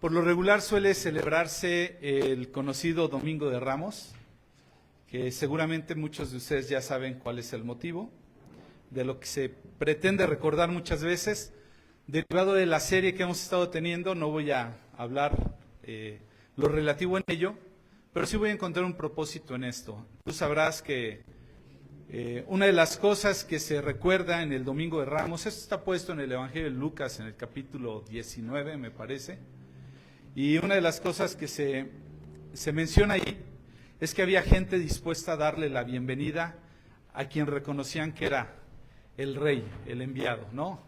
Por lo regular suele celebrarse el conocido Domingo de Ramos, que seguramente muchos de ustedes ya saben cuál es el motivo, de lo que se pretende recordar muchas veces. Derivado de la serie que hemos estado teniendo, no voy a hablar lo relativo en ello, pero sí voy a encontrar un propósito en esto. Tú sabrás que una de las cosas que se recuerda en el Domingo de Ramos, esto está puesto en el Evangelio de Lucas, en el capítulo 19, me parece, y una de las cosas que se menciona ahí es que había gente dispuesta a darle la bienvenida a quien reconocían que era el rey, el enviado, ¿no?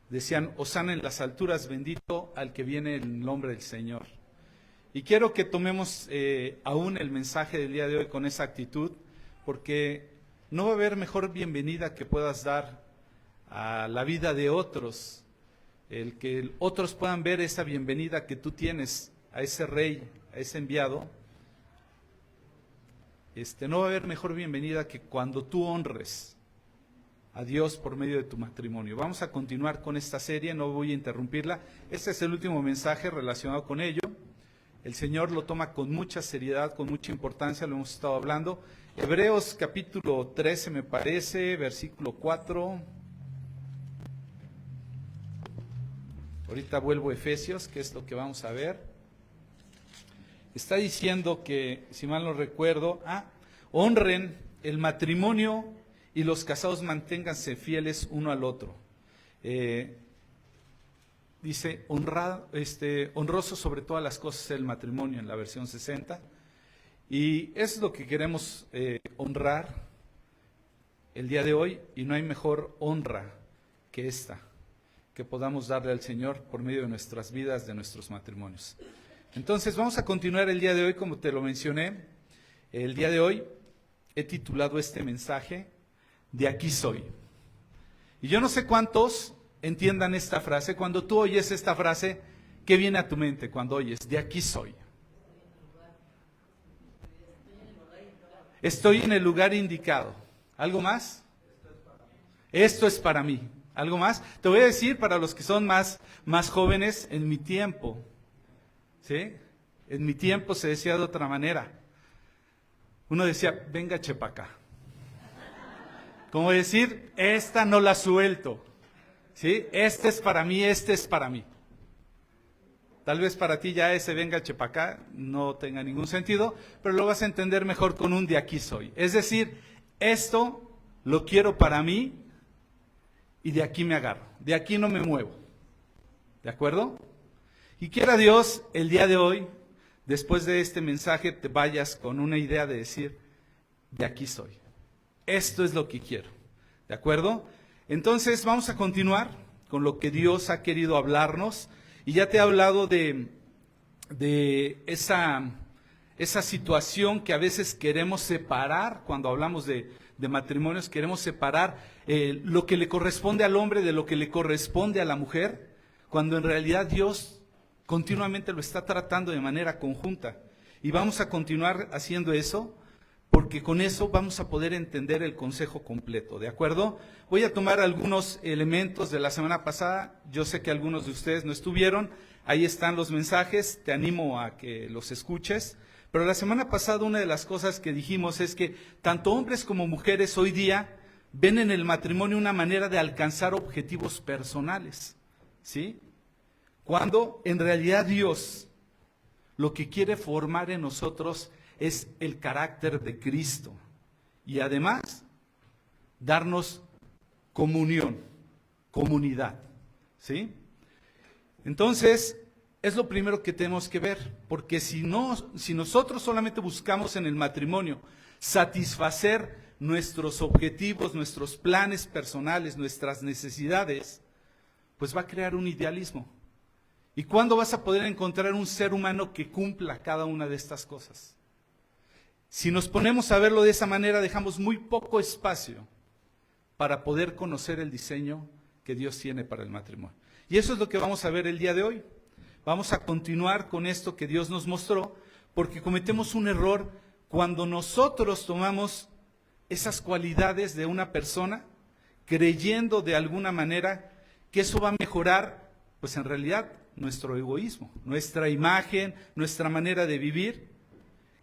Decían, hosana en las alturas, bendito al que viene en el nombre del Señor. Y quiero que tomemos aún el mensaje del día de hoy con esa actitud, porque no va a haber mejor bienvenida que puedas dar a la vida de otros, el que otros puedan ver esa bienvenida que tú tienes a ese rey, a ese enviado. No va a haber mejor bienvenida que cuando tú honres a Dios por medio de tu matrimonio. Vamos a continuar con esta serie, no voy a interrumpirla. Este es el último mensaje relacionado con ello. El Señor lo toma con mucha seriedad, con mucha importancia, lo hemos estado hablando. Hebreos capítulo 13 me parece, versículo 4. Ahorita vuelvo a Efesios, que es lo que vamos a ver. Está diciendo que, si mal no recuerdo, honren el matrimonio y los casados manténganse fieles uno al otro. Dice, honroso sobre todas las cosas el matrimonio en la versión 60. Y eso es lo que queremos honrar el día de hoy, y no hay mejor honra que esta, que podamos darle al Señor por medio de nuestras vidas, de nuestros matrimonios. Entonces vamos a continuar el día de hoy, como te lo mencioné. El día de hoy he titulado este mensaje, De aquí soy. Y yo no sé cuántos entiendan esta frase. Cuando tú oyes esta frase, ¿qué viene a tu mente cuando oyes, de aquí soy? Estoy en el lugar indicado. ¿Algo más? Esto es para mí. ¿Algo más? Te voy a decir, para los que son más jóvenes, en mi tiempo, ¿sí? En mi tiempo se decía de otra manera. Uno decía, venga chepacá. Como decir, esta no la suelto, ¿sí? Este es para mí, este es para mí. Tal vez para ti ya ese venga chepacá no tenga ningún sentido, pero lo vas a entender mejor con un de aquí soy. Es decir, esto lo quiero para mí y de aquí me agarro, de aquí no me muevo. ¿De acuerdo? Y quiera Dios, el día de hoy, después de este mensaje, te vayas con una idea de decir, de aquí soy. Esto es lo que quiero. ¿De acuerdo? Entonces vamos a continuar con lo que Dios ha querido hablarnos. Y ya te he hablado de esa situación que a veces queremos separar cuando hablamos de matrimonios, queremos separar lo que le corresponde al hombre de lo que le corresponde a la mujer, cuando en realidad Dios continuamente lo está tratando de manera conjunta. Y vamos a continuar haciendo eso, porque con eso vamos a poder entender el consejo completo, ¿de acuerdo? Voy a tomar algunos elementos de la semana pasada. Yo sé que algunos de ustedes no estuvieron. Ahí están los mensajes, te animo a que los escuches. Pero la semana pasada una de las cosas que dijimos es que tanto hombres como mujeres hoy día ven en el matrimonio una manera de alcanzar objetivos personales, ¿sí? Cuando en realidad Dios lo que quiere formar en nosotros es el carácter de Cristo y además darnos comunión, comunidad, ¿sí? Entonces, es lo primero que tenemos que ver, porque si nosotros solamente buscamos en el matrimonio satisfacer nuestros objetivos, nuestros planes personales, nuestras necesidades, pues va a crear un idealismo. ¿Y cuándo vas a poder encontrar un ser humano que cumpla cada una de estas cosas? Si nos ponemos a verlo de esa manera, dejamos muy poco espacio para poder conocer el diseño que Dios tiene para el matrimonio. Y eso es lo que vamos a ver el día de hoy. Vamos a continuar con esto que Dios nos mostró, porque cometemos un error cuando nosotros tomamos esas cualidades de una persona, creyendo de alguna manera que eso va a mejorar, pues en realidad nuestro egoísmo, nuestra imagen, nuestra manera de vivir,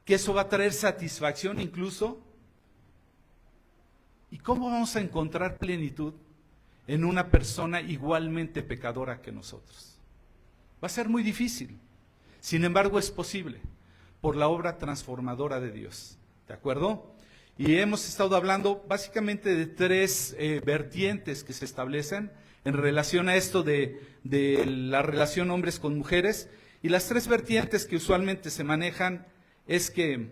que eso va a traer satisfacción incluso. ¿Y cómo vamos a encontrar plenitud en una persona igualmente pecadora que nosotros? Va a ser muy difícil. Sin embargo, es posible por la obra transformadora de Dios. ¿De acuerdo? Y hemos estado hablando básicamente de tres vertientes que se establecen en relación a esto de la relación hombres con mujeres. Y las tres vertientes que usualmente se manejan es que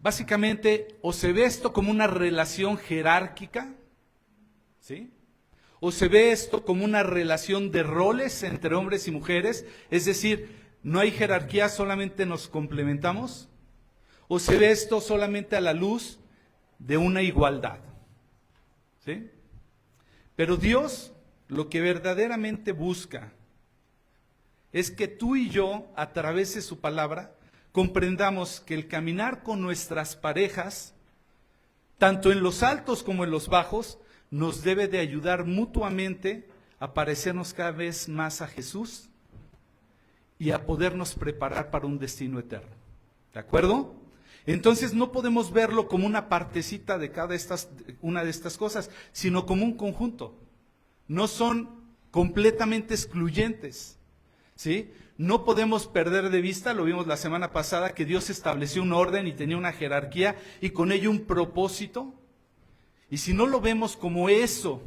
básicamente o se ve esto como una relación jerárquica, ¿sí? O se ve esto como una relación de roles entre hombres y mujeres, es decir, no hay jerarquía, solamente nos complementamos. O se ve esto solamente a la luz de una igualdad, ¿sí? Pero Dios lo que verdaderamente busca es que tú y yo, a través de su palabra, comprendamos que el caminar con nuestras parejas, tanto en los altos como en los bajos, nos debe de ayudar mutuamente a parecernos cada vez más a Jesús y a podernos preparar para un destino eterno. ¿De acuerdo? Entonces no podemos verlo como una partecita de una de estas cosas, sino como un conjunto. No son completamente excluyentes, ¿sí? No podemos perder de vista, lo vimos la semana pasada, que Dios estableció un orden y tenía una jerarquía y con ello un propósito. Y si no lo vemos como eso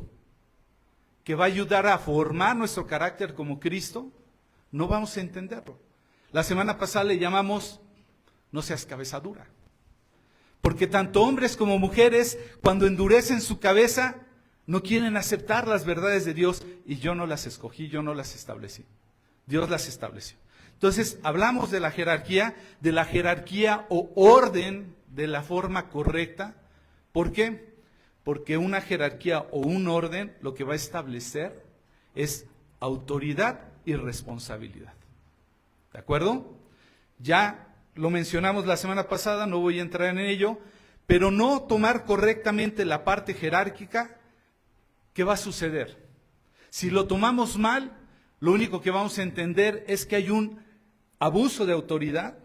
que va a ayudar a formar nuestro carácter como Cristo, no vamos a entenderlo. La semana pasada le llamamos no seas cabeza dura. Porque tanto hombres como mujeres, cuando endurecen su cabeza, no quieren aceptar las verdades de Dios. Y yo no las escogí, yo no las establecí. Dios las estableció. Entonces, hablamos de la jerarquía o orden de la forma correcta. ¿Por qué? Porque una jerarquía o un orden lo que va a establecer es autoridad y responsabilidad. ¿De acuerdo? Ya lo mencionamos la semana pasada, no voy a entrar en ello, pero no tomar correctamente la parte jerárquica, ¿qué va a suceder? Si lo tomamos mal, lo único que vamos a entender es que hay un abuso de autoridad,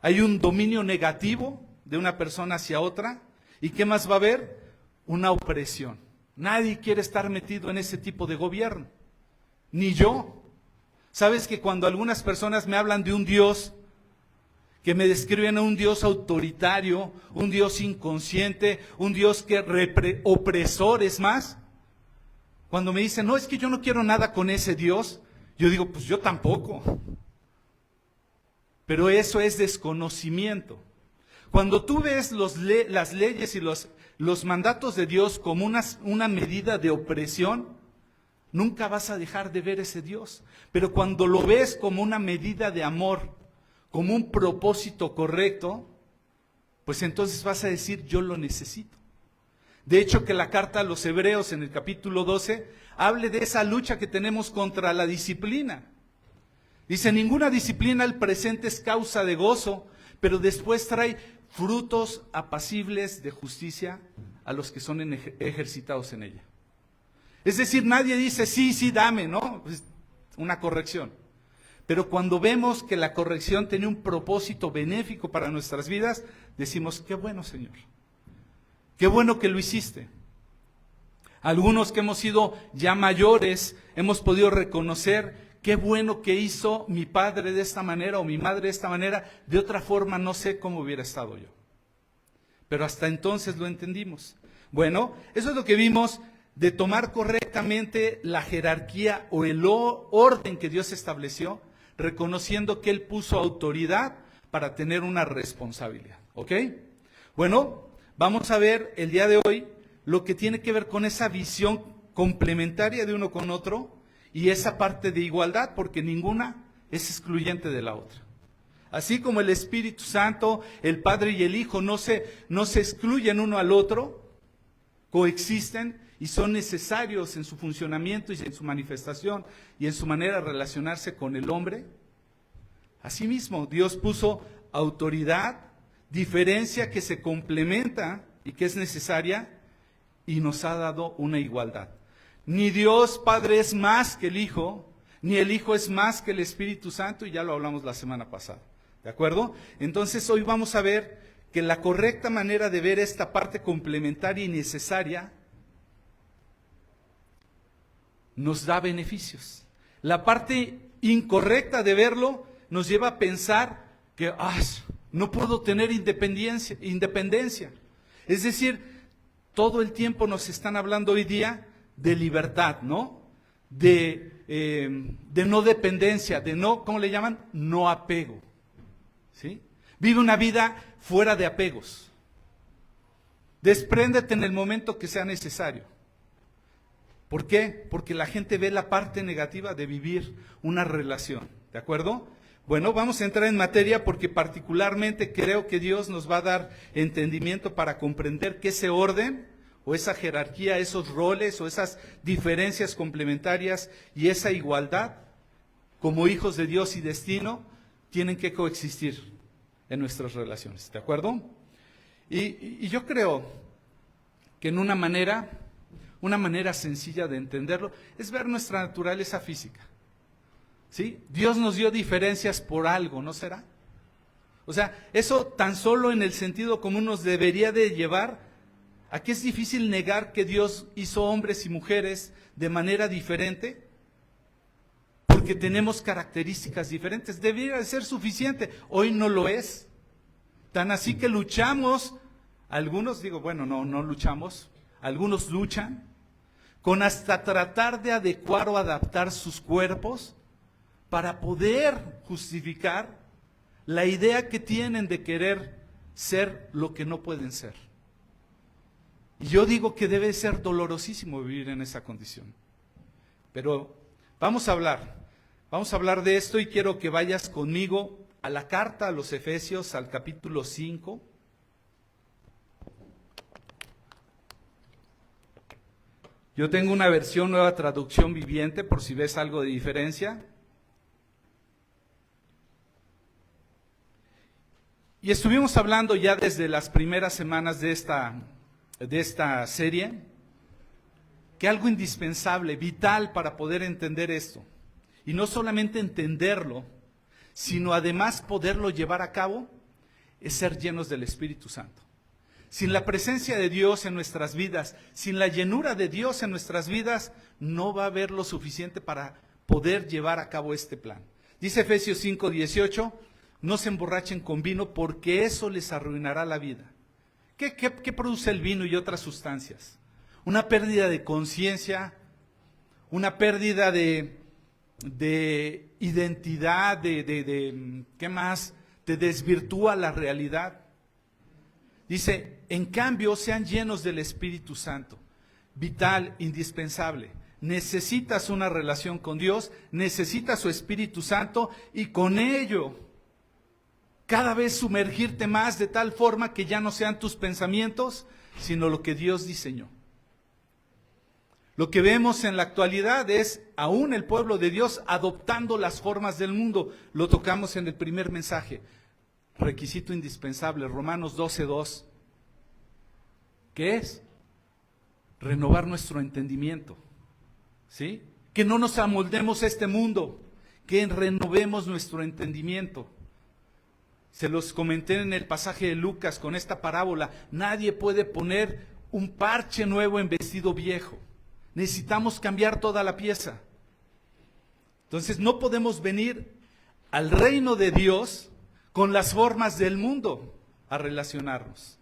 hay un dominio negativo de una persona hacia otra, ¿y qué más va a haber? Una opresión. Nadie quiere estar metido en ese tipo de gobierno, ni yo. ¿Sabes que cuando algunas personas me hablan de un Dios, que me describen a un Dios autoritario, un Dios inconsciente, un Dios que opresor es más? Cuando me dicen, no, es que yo no quiero nada con ese Dios, yo digo, pues yo tampoco. Pero eso es desconocimiento. Cuando tú ves las leyes y los mandatos de Dios como una medida de opresión, nunca vas a dejar de ver ese Dios. Pero cuando lo ves como una medida de amor, como un propósito correcto, pues entonces vas a decir, yo lo necesito. De hecho, que la carta a los Hebreos en el capítulo 12 hable de esa lucha que tenemos contra la disciplina. Dice, ninguna disciplina al presente es causa de gozo, pero después trae frutos apacibles de justicia a los que son ejercitados en ella. Es decir, nadie dice, sí, dame, ¿no? Pues una corrección. Pero cuando vemos que la corrección tiene un propósito benéfico para nuestras vidas, decimos, qué bueno, Señor. Qué bueno que lo hiciste. Algunos que hemos sido ya mayores, hemos podido reconocer, qué bueno que hizo mi padre de esta manera o mi madre de esta manera. De otra forma no sé cómo hubiera estado yo. Pero hasta entonces lo entendimos. Bueno, eso es lo que vimos de tomar correctamente la jerarquía o el orden que Dios estableció, reconociendo que Él puso autoridad para tener una responsabilidad. ¿Ok? Bueno, vamos a ver el día de hoy lo que tiene que ver con esa visión complementaria de uno con otro y esa parte de igualdad, porque ninguna es excluyente de la otra. Así como el Espíritu Santo, el Padre y el Hijo no se excluyen uno al otro, coexisten y son necesarios en su funcionamiento y en su manifestación y en su manera de relacionarse con el hombre. Asimismo, Dios puso autoridad, diferencia que se complementa y que es necesaria, y nos ha dado una igualdad. Ni Dios Padre es más que el Hijo, ni el Hijo es más que el Espíritu Santo, y ya lo hablamos la semana pasada. ¿De acuerdo? Entonces hoy vamos a ver que la correcta manera de ver esta parte complementaria y necesaria nos da beneficios. La parte incorrecta de verlo nos lleva a pensar que no puedo tener independencia. Es decir, todo el tiempo nos están hablando hoy día de libertad, ¿no? De no dependencia, de no, ¿cómo le llaman? No apego. ¿Sí? Vive una vida fuera de apegos. Despréndete en el momento que sea necesario. ¿Por qué? Porque la gente ve la parte negativa de vivir una relación. ¿De acuerdo? Bueno, vamos a entrar en materia porque particularmente creo que Dios nos va a dar entendimiento para comprender que ese orden o esa jerarquía, esos roles o esas diferencias complementarias y esa igualdad como hijos de Dios y destino tienen que coexistir en nuestras relaciones. ¿De acuerdo? Y yo creo que en una manera sencilla de entenderlo es ver nuestra naturaleza física. ¿Sí? Dios nos dio diferencias por algo, ¿no será? O sea, eso tan solo en el sentido común nos debería de llevar a que es difícil negar que Dios hizo hombres y mujeres de manera diferente, porque tenemos características diferentes. Debería de ser suficiente. Hoy no lo es. Tan así que luchamos, algunos, no luchamos, algunos luchan con hasta tratar de adecuar o adaptar sus cuerpos para poder justificar la idea que tienen de querer ser lo que no pueden ser. Y yo digo que debe ser dolorosísimo vivir en esa condición. Pero vamos a hablar de esto y quiero que vayas conmigo a la carta a los Efesios, al capítulo 5. Yo tengo una versión Nueva Traducción Viviente, por si ves algo de diferencia. Y estuvimos hablando ya desde las primeras semanas de esta serie, que algo indispensable, vital para poder entender esto, y no solamente entenderlo, sino además poderlo llevar a cabo, es ser llenos del Espíritu Santo. Sin la presencia de Dios en nuestras vidas, sin la llenura de Dios en nuestras vidas, no va a haber lo suficiente para poder llevar a cabo este plan. Dice Efesios 5:18, no se emborrachen con vino porque eso les arruinará la vida. ¿Qué produce el vino y otras sustancias? Una pérdida de conciencia, una pérdida de identidad, ¿qué más? Te desvirtúa la realidad. Dice, en cambio, sean llenos del Espíritu Santo, vital, indispensable. Necesitas una relación con Dios, necesitas su Espíritu Santo y con ello cada vez sumergirte más de tal forma que ya no sean tus pensamientos, sino lo que Dios diseñó. Lo que vemos en la actualidad es aún el pueblo de Dios adoptando las formas del mundo. Lo tocamos en el primer mensaje. Requisito indispensable, Romanos 12:2. ¿Qué es? Renovar nuestro entendimiento. ¿Sí? Que no nos amoldemos a este mundo, que renovemos nuestro entendimiento. Se los comenté en el pasaje de Lucas con esta parábola. Nadie puede poner un parche nuevo en vestido viejo. Necesitamos cambiar toda la pieza. Entonces no podemos venir al reino de Dios con las formas del mundo a relacionarnos.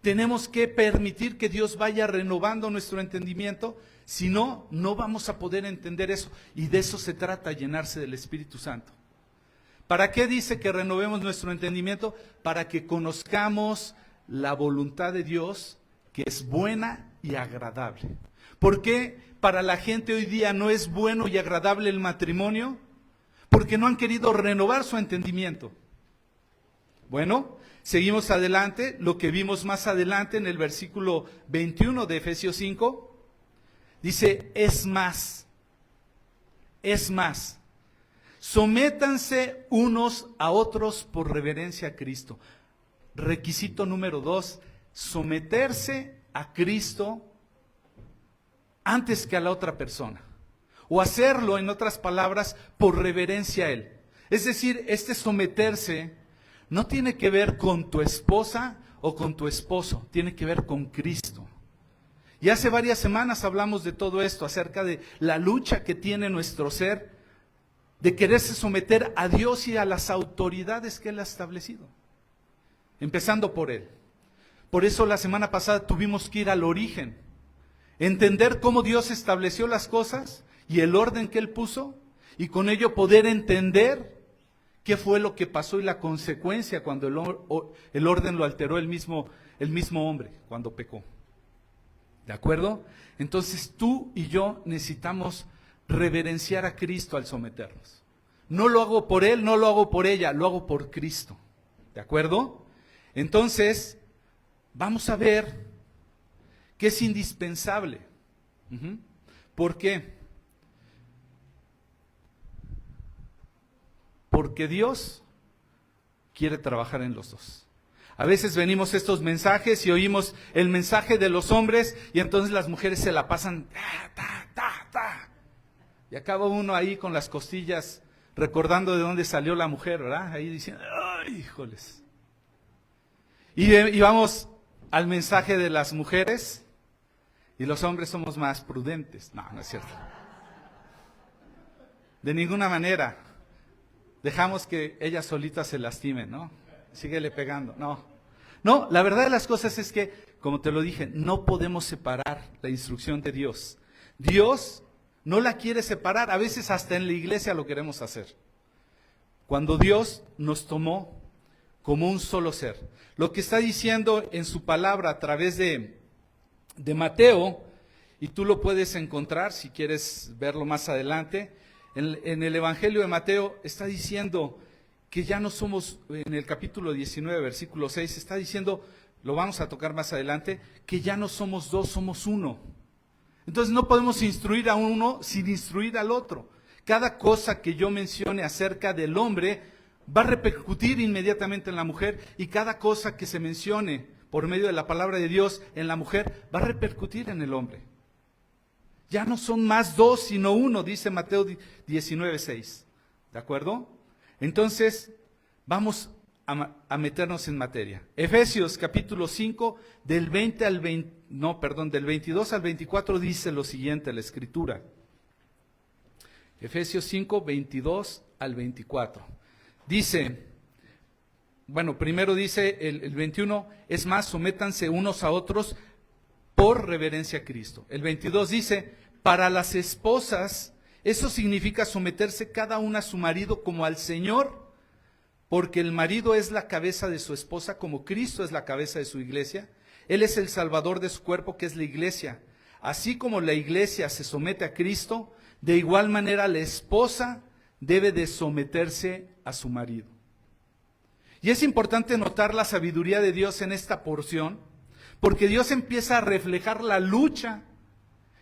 Tenemos que permitir que Dios vaya renovando nuestro entendimiento, si no, no vamos a poder entender eso. Y de eso se trata, llenarse del Espíritu Santo. ¿Para qué dice que renovemos nuestro entendimiento? Para que conozcamos la voluntad de Dios, que es buena y agradable. ¿Por qué para la gente hoy día no es bueno y agradable el matrimonio? Porque no han querido renovar su entendimiento. Bueno, seguimos adelante, lo que vimos más adelante en el versículo 21 de Efesios 5, dice, es más, sométanse unos a otros por reverencia a Cristo. Requisito número 2, someterse a Cristo antes que a la otra persona. o hacerlo, en otras palabras, por reverencia a Él. Es decir, este someterse no tiene que ver con tu esposa o con tu esposo, tiene que ver con Cristo. Y hace varias semanas hablamos de todo esto, acerca de la lucha que tiene nuestro ser de quererse someter a Dios y a las autoridades que Él ha establecido, empezando por Él. Por eso la semana pasada tuvimos que ir al origen, entender cómo Dios estableció las cosas y el orden que Él puso, y con ello poder entender qué fue lo que pasó y la consecuencia cuando el orden lo alteró el mismo hombre, cuando pecó. ¿De acuerdo? Entonces tú y yo necesitamos reverenciar a Cristo al someternos. No lo hago por Él, no lo hago por ella, lo hago por Cristo. ¿De acuerdo? Entonces, vamos a ver que es indispensable. ¿Por qué? Porque Dios quiere trabajar en los dos. A veces venimos estos mensajes y oímos el mensaje de los hombres y entonces las mujeres se la pasan y acaba uno ahí con las costillas recordando de dónde salió la mujer, ¿verdad? Ahí diciendo, ¡ay, híjoles! Y vamos al mensaje de las mujeres y los hombres somos más prudentes. No, no es cierto. De ninguna manera dejamos que ellas solitas se lastimen, ¿no? Síguele pegando. No, la verdad de las cosas es que, como te lo dije, no podemos separar la instrucción de Dios. Dios no la quiere separar, a veces hasta en la iglesia lo queremos hacer. Cuando Dios nos tomó como un solo ser. Lo que está diciendo en su palabra a través de Mateo, y tú lo puedes encontrar si quieres verlo más adelante, en el Evangelio de Mateo está diciendo que ya no somos, en el capítulo 19, versículo 6, está diciendo, lo vamos a tocar más adelante, que ya no somos dos, somos uno. Entonces no podemos instruir a uno sin instruir al otro. Cada cosa que yo mencione acerca del hombre va a repercutir inmediatamente en la mujer, y cada cosa que se mencione por medio de la palabra de Dios en la mujer va a repercutir en el hombre. Ya no son más dos, sino uno, dice Mateo 19:6. ¿De acuerdo? Entonces, vamos a meternos en materia. Efesios capítulo 5, del 22 al 24 dice lo siguiente, la Escritura. Efesios 5, 22 al 24. Dice, bueno, primero dice el 21, es más, sométanse unos a otros por reverencia a Cristo. El 22 dice, para las esposas, eso significa someterse cada una a su marido como al Señor, porque el marido es la cabeza de su esposa, como Cristo es la cabeza de su iglesia. Él es el salvador de su cuerpo, que es la iglesia. Así como la iglesia se somete a Cristo, de igual manera la esposa debe de someterse a su marido. Y es importante notar la sabiduría de Dios en esta porción, porque Dios empieza a reflejar la lucha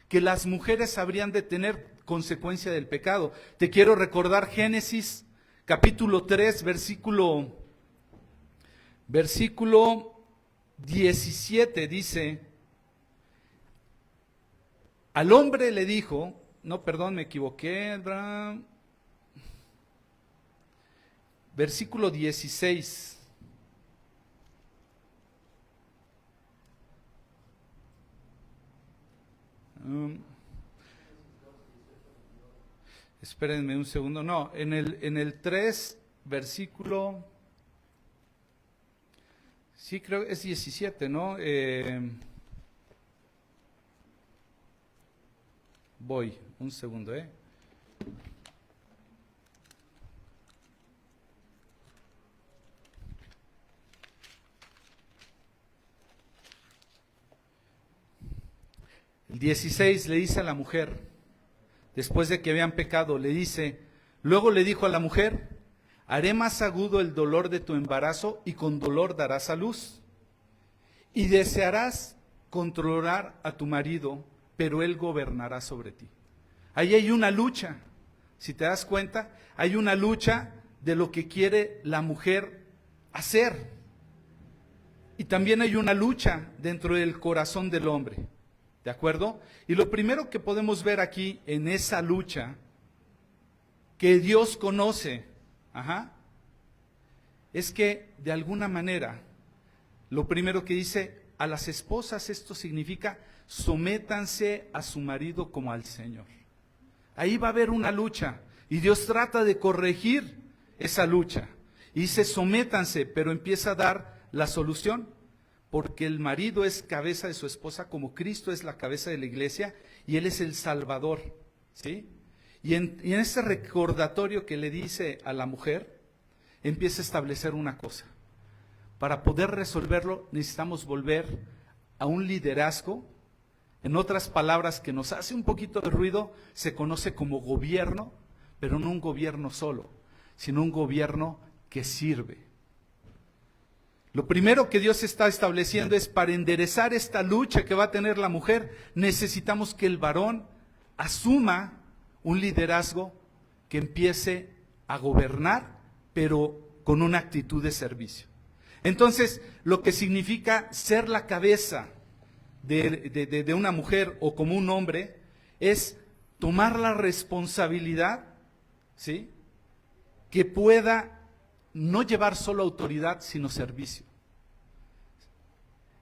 que las mujeres habrían de tener consecuencia del pecado. Te quiero recordar Génesis capítulo 3, versículo 17, dice, al hombre le dijo, me equivoqué, versículo 16. Espérenme un segundo. No, en el 3, versículo, sí creo que es 17, ¿no? Voy, un segundo, El 16 le dice a la mujer, después de que habían pecado, le dice, luego le dijo a la mujer, haré más agudo el dolor de tu embarazo y con dolor darás a luz. Y desearás controlar a tu marido, pero él gobernará sobre ti. Ahí hay una lucha, si te das cuenta, hay una lucha de lo que quiere la mujer hacer. Y también hay una lucha dentro del corazón del hombre. ¿De acuerdo? Y lo primero que podemos ver aquí en esa lucha que Dios conoce, es que de alguna manera, lo primero que dice, a las esposas esto significa sométanse a su marido como al Señor. Ahí va a haber una lucha y Dios trata de corregir esa lucha. Y dice sométanse, pero empieza a dar la solución, porque el marido es cabeza de su esposa como Cristo es la cabeza de la iglesia y Él es el Salvador, ¿sí? Y en ese recordatorio que le dice a la mujer, empieza a establecer una cosa. Para poder resolverlo necesitamos volver a un liderazgo, en otras palabras que nos hace un poquito de ruido, se conoce como gobierno, pero no un gobierno solo, sino un gobierno que sirve. Lo primero que Dios está estableciendo es para enderezar esta lucha que va a tener la mujer, necesitamos que el varón asuma un liderazgo que empiece a gobernar, pero con una actitud de servicio. Entonces, lo que significa ser la cabeza de una mujer o como un hombre es tomar la responsabilidad, ¿sí?, que pueda no llevar solo autoridad, sino servicio.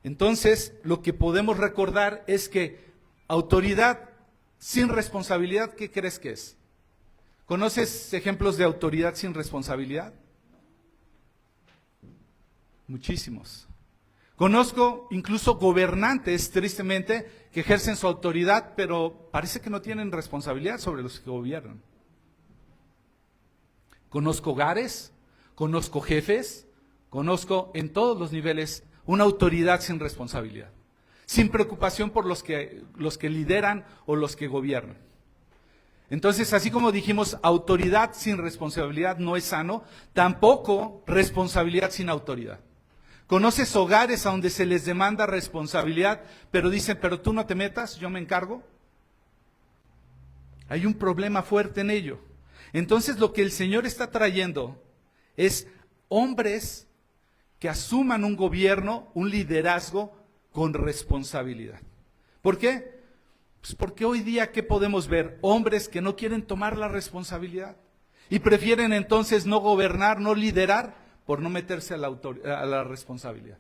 Entonces, lo que podemos recordar es que autoridad sin responsabilidad, ¿qué crees que es? ¿Conoces ejemplos de autoridad sin responsabilidad? Muchísimos. Conozco incluso gobernantes, tristemente, que ejercen su autoridad, pero parece que no tienen responsabilidad sobre los que gobiernan. Conozco hogares, conozco jefes, conozco en todos los niveles una autoridad sin responsabilidad, sin preocupación por los que lideran o los que gobiernan. Entonces, así como dijimos, autoridad sin responsabilidad no es sano, tampoco responsabilidad sin autoridad. ¿Conoces hogares a donde se les demanda responsabilidad, pero dicen, pero tú no te metas, yo me encargo? Hay un problema fuerte en ello. Entonces, lo que el Señor está trayendo es hombres que asuman un gobierno, un liderazgo con responsabilidad. ¿Por qué? Pues porque hoy día, ¿qué podemos ver? Hombres que no quieren tomar la responsabilidad y prefieren entonces no gobernar, no liderar, por no meterse a la responsabilidad.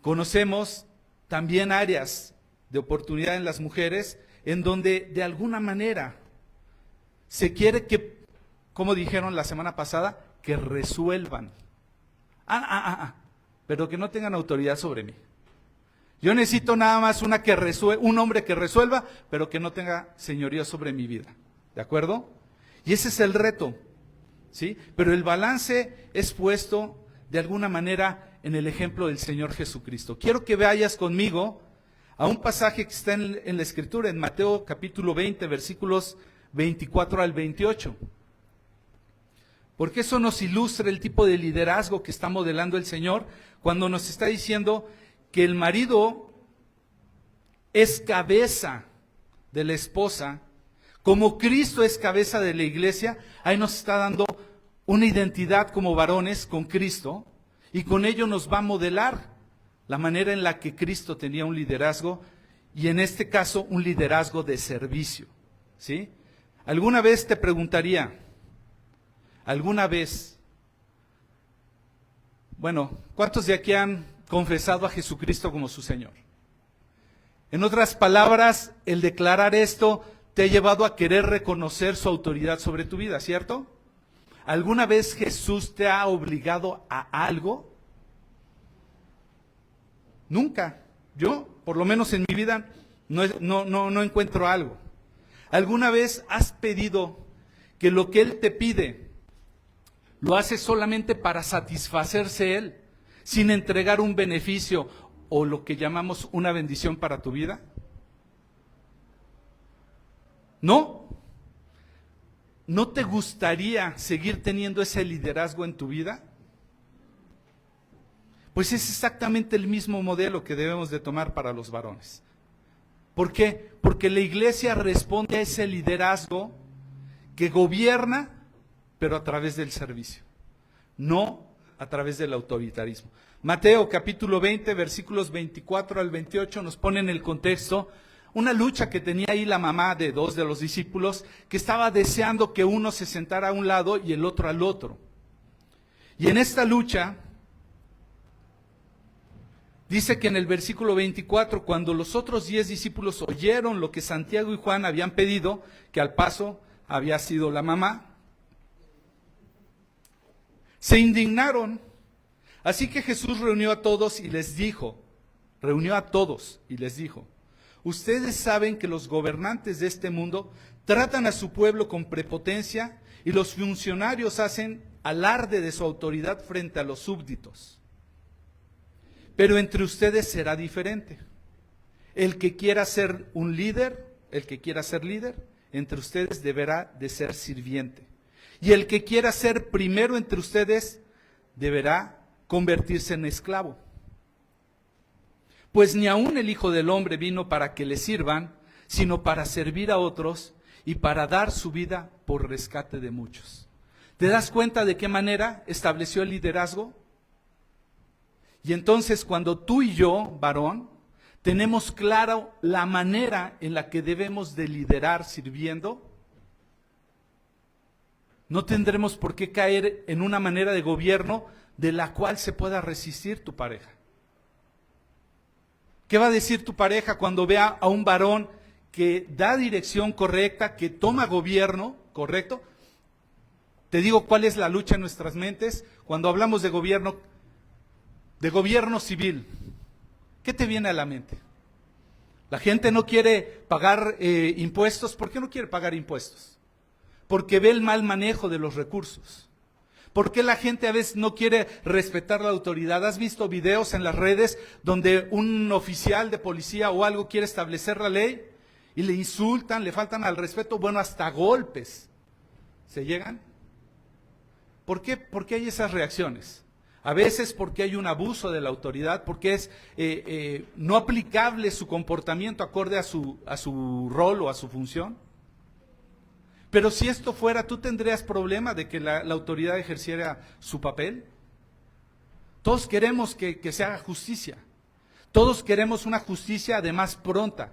Conocemos también áreas de oportunidad en las mujeres en donde de alguna manera se quiere que, como dijeron la semana pasada, que resuelvan. Pero que no tengan autoridad sobre mí. Yo necesito nada más un hombre que resuelva, pero que no tenga señorío sobre mi vida. ¿De acuerdo? Y ese es el reto, ¿sí? Pero el balance es puesto de alguna manera en el ejemplo del Señor Jesucristo. Quiero que vayas conmigo a un pasaje que está en la Escritura, en Mateo capítulo 20, versículos 24 al 28. Porque eso nos ilustra el tipo de liderazgo que está modelando el Señor cuando nos está diciendo que el marido es cabeza de la esposa, como Cristo es cabeza de la iglesia. Ahí nos está dando una identidad como varones con Cristo, y con ello nos va a modelar la manera en la que Cristo tenía un liderazgo, y en este caso un liderazgo de servicio, ¿sí? Alguna vez te preguntaría, ¿cuántos de aquí han confesado a Jesucristo como su Señor? En otras palabras, el declarar esto te ha llevado a querer reconocer su autoridad sobre tu vida, ¿cierto? ¿Alguna vez Jesús te ha obligado a algo? Nunca. Yo, por lo menos en mi vida, no encuentro algo. ¿Alguna vez has pedido que lo que Él te pide lo hace solamente para satisfacerse Él, sin entregar un beneficio o lo que llamamos una bendición para tu vida? ¿No? ¿No te gustaría seguir teniendo ese liderazgo en tu vida? Pues es exactamente el mismo modelo que debemos de tomar para los varones. ¿Por qué? Porque la iglesia responde a ese liderazgo que gobierna, pero a través del servicio, no a través del autoritarismo. Mateo capítulo 20, versículos 24 al 28 nos pone en el contexto una lucha que tenía ahí la mamá de dos de los discípulos, que estaba deseando que uno se sentara a un lado y el otro al otro. Y en esta lucha, dice que en el versículo 24, cuando los otros 10 discípulos oyeron lo que Santiago y Juan habían pedido, que al paso había sido la mamá, se indignaron. Así que Jesús reunió a todos y les dijo, ustedes saben que los gobernantes de este mundo tratan a su pueblo con prepotencia y los funcionarios hacen alarde de su autoridad frente a los súbditos. Pero entre ustedes será diferente. El que quiera ser líder, entre ustedes deberá de ser sirviente. Y el que quiera ser primero entre ustedes deberá convertirse en esclavo. Pues ni aun el Hijo del Hombre vino para que le sirvan, sino para servir a otros y para dar su vida por rescate de muchos. ¿Te das cuenta de qué manera estableció el liderazgo? Y entonces cuando tú y yo, varón, tenemos claro la manera en la que debemos de liderar sirviendo, no tendremos por qué caer en una manera de gobierno de la cual se pueda resistir tu pareja. ¿Qué va a decir tu pareja cuando vea a un varón que da dirección correcta, que toma gobierno correcto? Te digo cuál es la lucha en nuestras mentes cuando hablamos de gobierno civil. ¿Qué te viene a la mente? La gente no quiere pagar impuestos. ¿Por qué no quiere pagar impuestos? Porque ve el mal manejo de los recursos. ¿Por qué la gente a veces no quiere respetar la autoridad? ¿Has visto videos en las redes donde un oficial de policía o algo quiere establecer la ley y le insultan, le faltan al respeto, bueno, hasta golpes se llegan? ¿Por qué? ¿Por qué hay esas reacciones? A veces porque hay un abuso de la autoridad, porque es no aplicable su comportamiento acorde a su rol o a su función. Pero si esto fuera, ¿tú tendrías problema de que la autoridad ejerciera su papel? Todos queremos que se haga justicia. Todos queremos una justicia además pronta.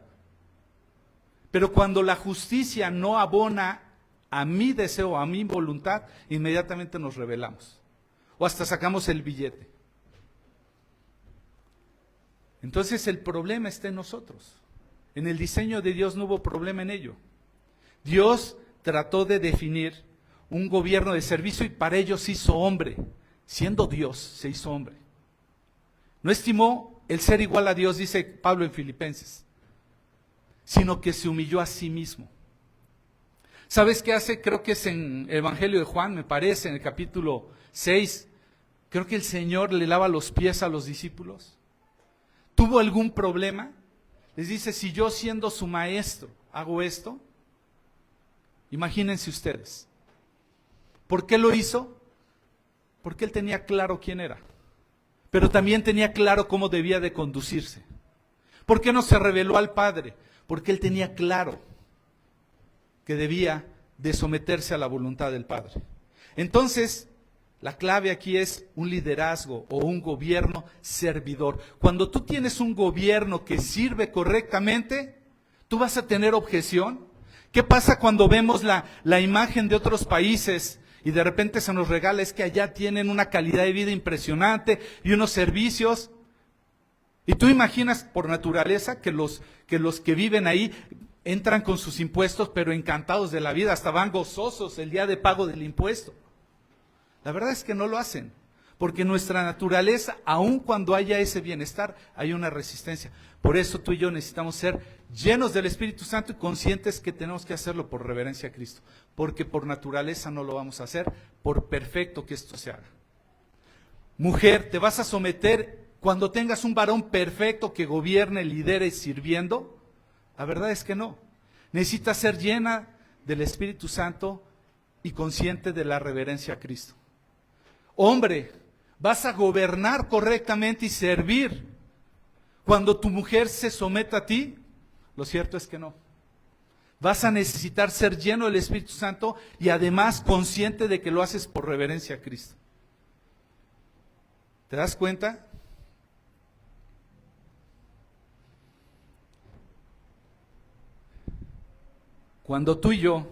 Pero cuando la justicia no abona a mi deseo, a mi voluntad, inmediatamente nos rebelamos. O hasta sacamos el billete. Entonces el problema está en nosotros. En el diseño de Dios no hubo problema en ello. Dios trató de definir un gobierno de servicio y para ello se hizo hombre. Siendo Dios, se hizo hombre. No estimó el ser igual a Dios, dice Pablo en Filipenses, sino que se humilló a sí mismo. ¿Sabes qué hace? Creo que es en el Evangelio de Juan, me parece, en el capítulo 6. Creo que el Señor le lava los pies a los discípulos. ¿Tuvo algún problema? Les dice, si yo siendo su maestro hago esto, imagínense ustedes. ¿Por qué lo hizo? Porque él tenía claro quién era, pero también tenía claro cómo debía de conducirse. ¿Por qué no se rebeló al Padre? Porque él tenía claro que debía de someterse a la voluntad del Padre. Entonces, la clave aquí es un liderazgo o un gobierno servidor. Cuando tú tienes un gobierno que sirve correctamente, ¿tú vas a tener objeción? ¿Qué pasa cuando vemos la imagen de otros países y de repente se nos regala, es que allá tienen una calidad de vida impresionante y unos servicios? Y tú imaginas por naturaleza que los que viven ahí entran con sus impuestos, pero encantados de la vida, hasta van gozosos el día de pago del impuesto. La verdad es que no lo hacen, porque nuestra naturaleza, aun cuando haya ese bienestar, hay una resistencia. Por eso tú y yo necesitamos ser llenos del Espíritu Santo y conscientes que tenemos que hacerlo por reverencia a Cristo, porque por naturaleza no lo vamos a hacer, por perfecto que esto se haga. Mujer, ¿te vas a someter cuando tengas un varón perfecto que gobierne, lidere sirviendo? La verdad es que no. Necesitas ser llena del Espíritu Santo y consciente de la reverencia a Cristo. Hombre, vas a gobernar correctamente y servir cuando tu mujer se someta a ti. Lo cierto es que no. Vas a necesitar ser lleno del Espíritu Santo y además consciente de que lo haces por reverencia a Cristo. ¿Te das cuenta? Cuando tú y yo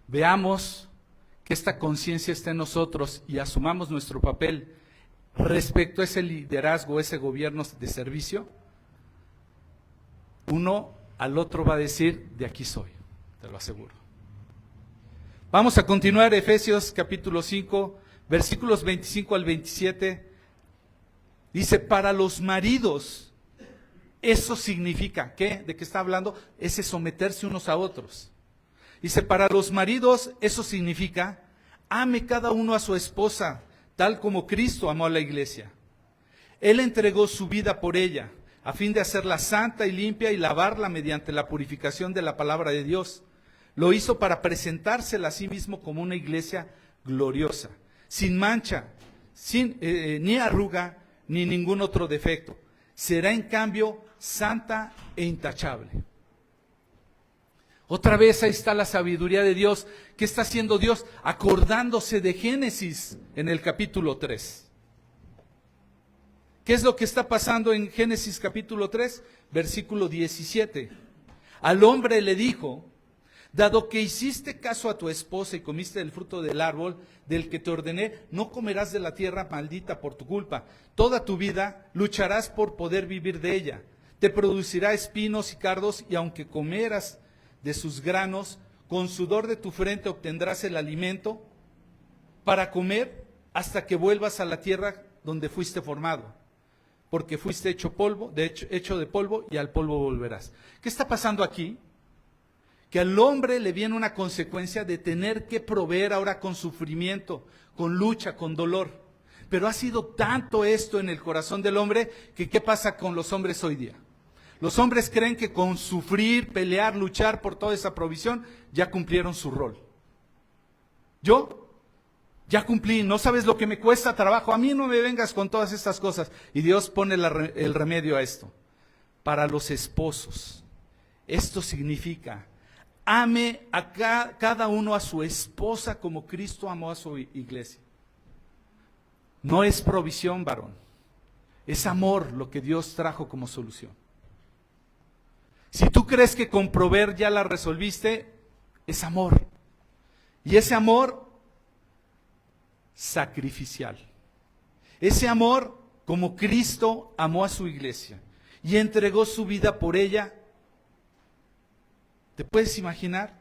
veamos que esta conciencia está en nosotros y asumamos nuestro papel respecto a ese liderazgo, ese gobierno de servicio, uno al otro va a decir, de aquí soy, te lo aseguro. Vamos a continuar Efesios capítulo 5, versículos 25 al 27. Dice, para los maridos, eso significa, ¿qué? ¿De qué está hablando? Ese someterse unos a otros. Dice, para los maridos, eso significa, ame cada uno a su esposa, tal como Cristo amó a la iglesia. Él entregó su vida por ella, a fin de hacerla santa y limpia y lavarla mediante la purificación de la palabra de Dios. Lo hizo para presentársela a sí mismo como una iglesia gloriosa, sin mancha, ni arruga, ni ningún otro defecto. Será en cambio santa e intachable. Otra vez ahí está la sabiduría de Dios. ¿Qué está haciendo Dios? Acordándose de Génesis en el capítulo 3. ¿Qué es lo que está pasando en Génesis capítulo 3? Versículo 17. Al hombre le dijo, dado que hiciste caso a tu esposa y comiste del fruto del árbol del que te ordené, no comerás de la tierra maldita por tu culpa. Toda tu vida lucharás por poder vivir de ella. Te producirá espinos y cardos, y aunque comerás de sus granos, con sudor de tu frente obtendrás el alimento para comer hasta que vuelvas a la tierra donde fuiste formado. Porque fuiste hecho polvo, hecho de polvo, y al polvo volverás. ¿Qué está pasando aquí? Que al hombre le viene una consecuencia de tener que proveer ahora con sufrimiento, con lucha, con dolor. Pero ha sido tanto esto en el corazón del hombre que ¿qué pasa con los hombres hoy día? Los hombres creen que con sufrir, pelear, luchar por toda esa provisión, ya cumplieron su rol. Yo ya cumplí, no sabes lo que me cuesta trabajo, a mí no me vengas con todas estas cosas. Y Dios pone el remedio a esto. Para los esposos, esto significa, ame a cada uno a su esposa como Cristo amó a su iglesia. No es provisión, varón, es amor lo que Dios trajo como solución. Si tú crees que con proveer ya la resolviste, es amor. Y ese amor sacrificial. Ese amor como Cristo amó a su iglesia y entregó su vida por ella. ¿Te puedes imaginar?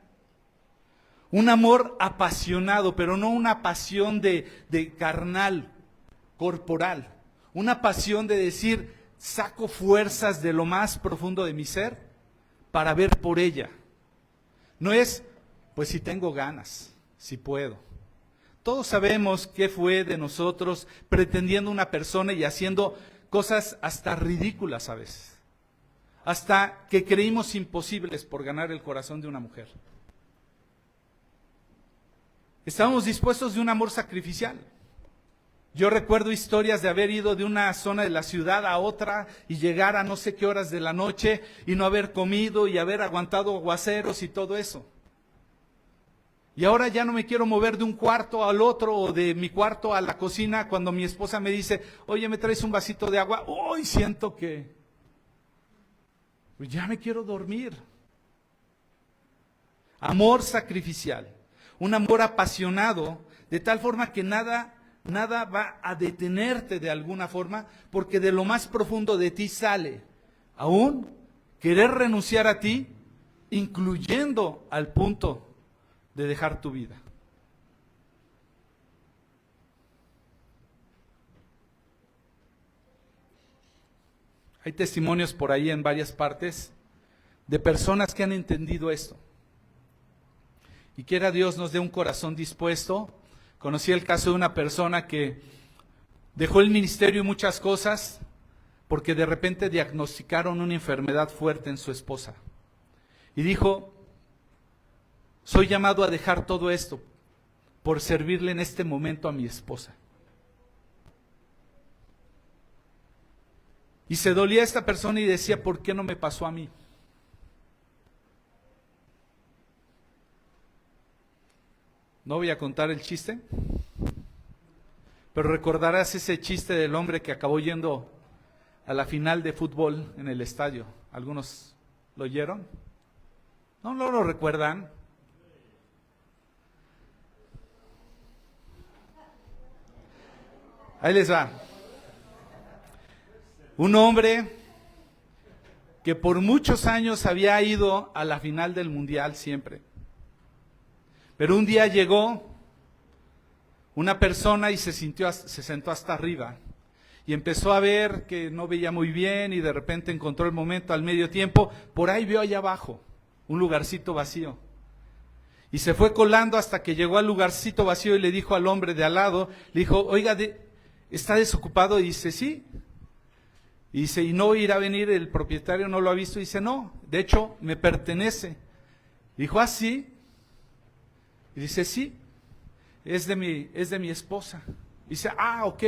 Un amor apasionado, pero no una pasión de carnal, corporal. Una pasión de decir, saco fuerzas de lo más profundo de mi ser para ver por ella. No es, pues si tengo ganas, si puedo. Todos sabemos qué fue de nosotros pretendiendo una persona y haciendo cosas hasta ridículas a veces. Hasta que creímos imposibles por ganar el corazón de una mujer. Estábamos dispuestos de un amor sacrificial. Yo recuerdo historias de haber ido de una zona de la ciudad a otra y llegar a no sé qué horas de la noche y no haber comido y haber aguantado aguaceros y todo eso. Y ahora ya no me quiero mover de un cuarto al otro o de mi cuarto a la cocina cuando mi esposa me dice, oye, ¿me traes un vasito de agua? Hoy siento que pues ya me quiero dormir. Amor sacrificial, un amor apasionado, de tal forma que nada va a detenerte de alguna forma, porque de lo más profundo de ti sale, aún querer renunciar a ti, incluyendo al punto de dejar tu vida. Hay testimonios por ahí en varias partes de personas que han entendido esto. Y quiera Dios nos dé un corazón dispuesto. Conocí el caso de una persona que dejó el ministerio y muchas cosas porque de repente diagnosticaron una enfermedad fuerte en su esposa. Y dijo, soy llamado a dejar todo esto por servirle en este momento a mi esposa. Y se dolía esta persona y decía, ¿por qué no me pasó a mí? No voy a contar el chiste, pero recordarás ese chiste del hombre que acabó yendo a la final de fútbol en el estadio. ¿Algunos lo oyeron? ¿No lo recuerdan? Ahí les va. Un hombre que por muchos años había ido a la final del mundial siempre. Pero un día llegó una persona y se sentó hasta arriba. Y empezó a ver que no veía muy bien y de repente encontró el momento al medio tiempo. Por ahí vio allá abajo un lugarcito vacío. Y se fue colando hasta que llegó al lugarcito vacío y le dijo al hombre de al lado, le dijo, oiga, ¿está desocupado? Y dice, sí. Y dice, ¿y no irá a venir el propietario? ¿No lo ha visto? Y dice, no, de hecho me pertenece. Dijo, ¿ah, sí? Y dice, sí, es de mi esposa. Dice, ah, ok.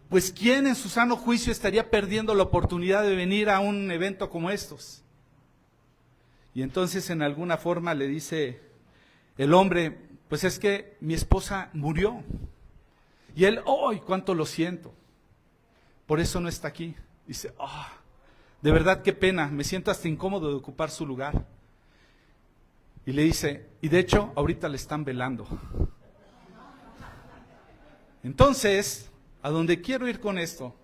Pues ¿quién en su sano juicio estaría perdiendo la oportunidad de venir a un evento como estos? Y entonces en alguna forma le dice el hombre, pues es que mi esposa murió. Y él, ¡ay, cuánto lo siento! Por eso no está aquí. Dice, de verdad qué pena, me siento hasta incómodo de ocupar su lugar. Y le dice, y de hecho ahorita le están velando. Entonces, a donde quiero ir con esto,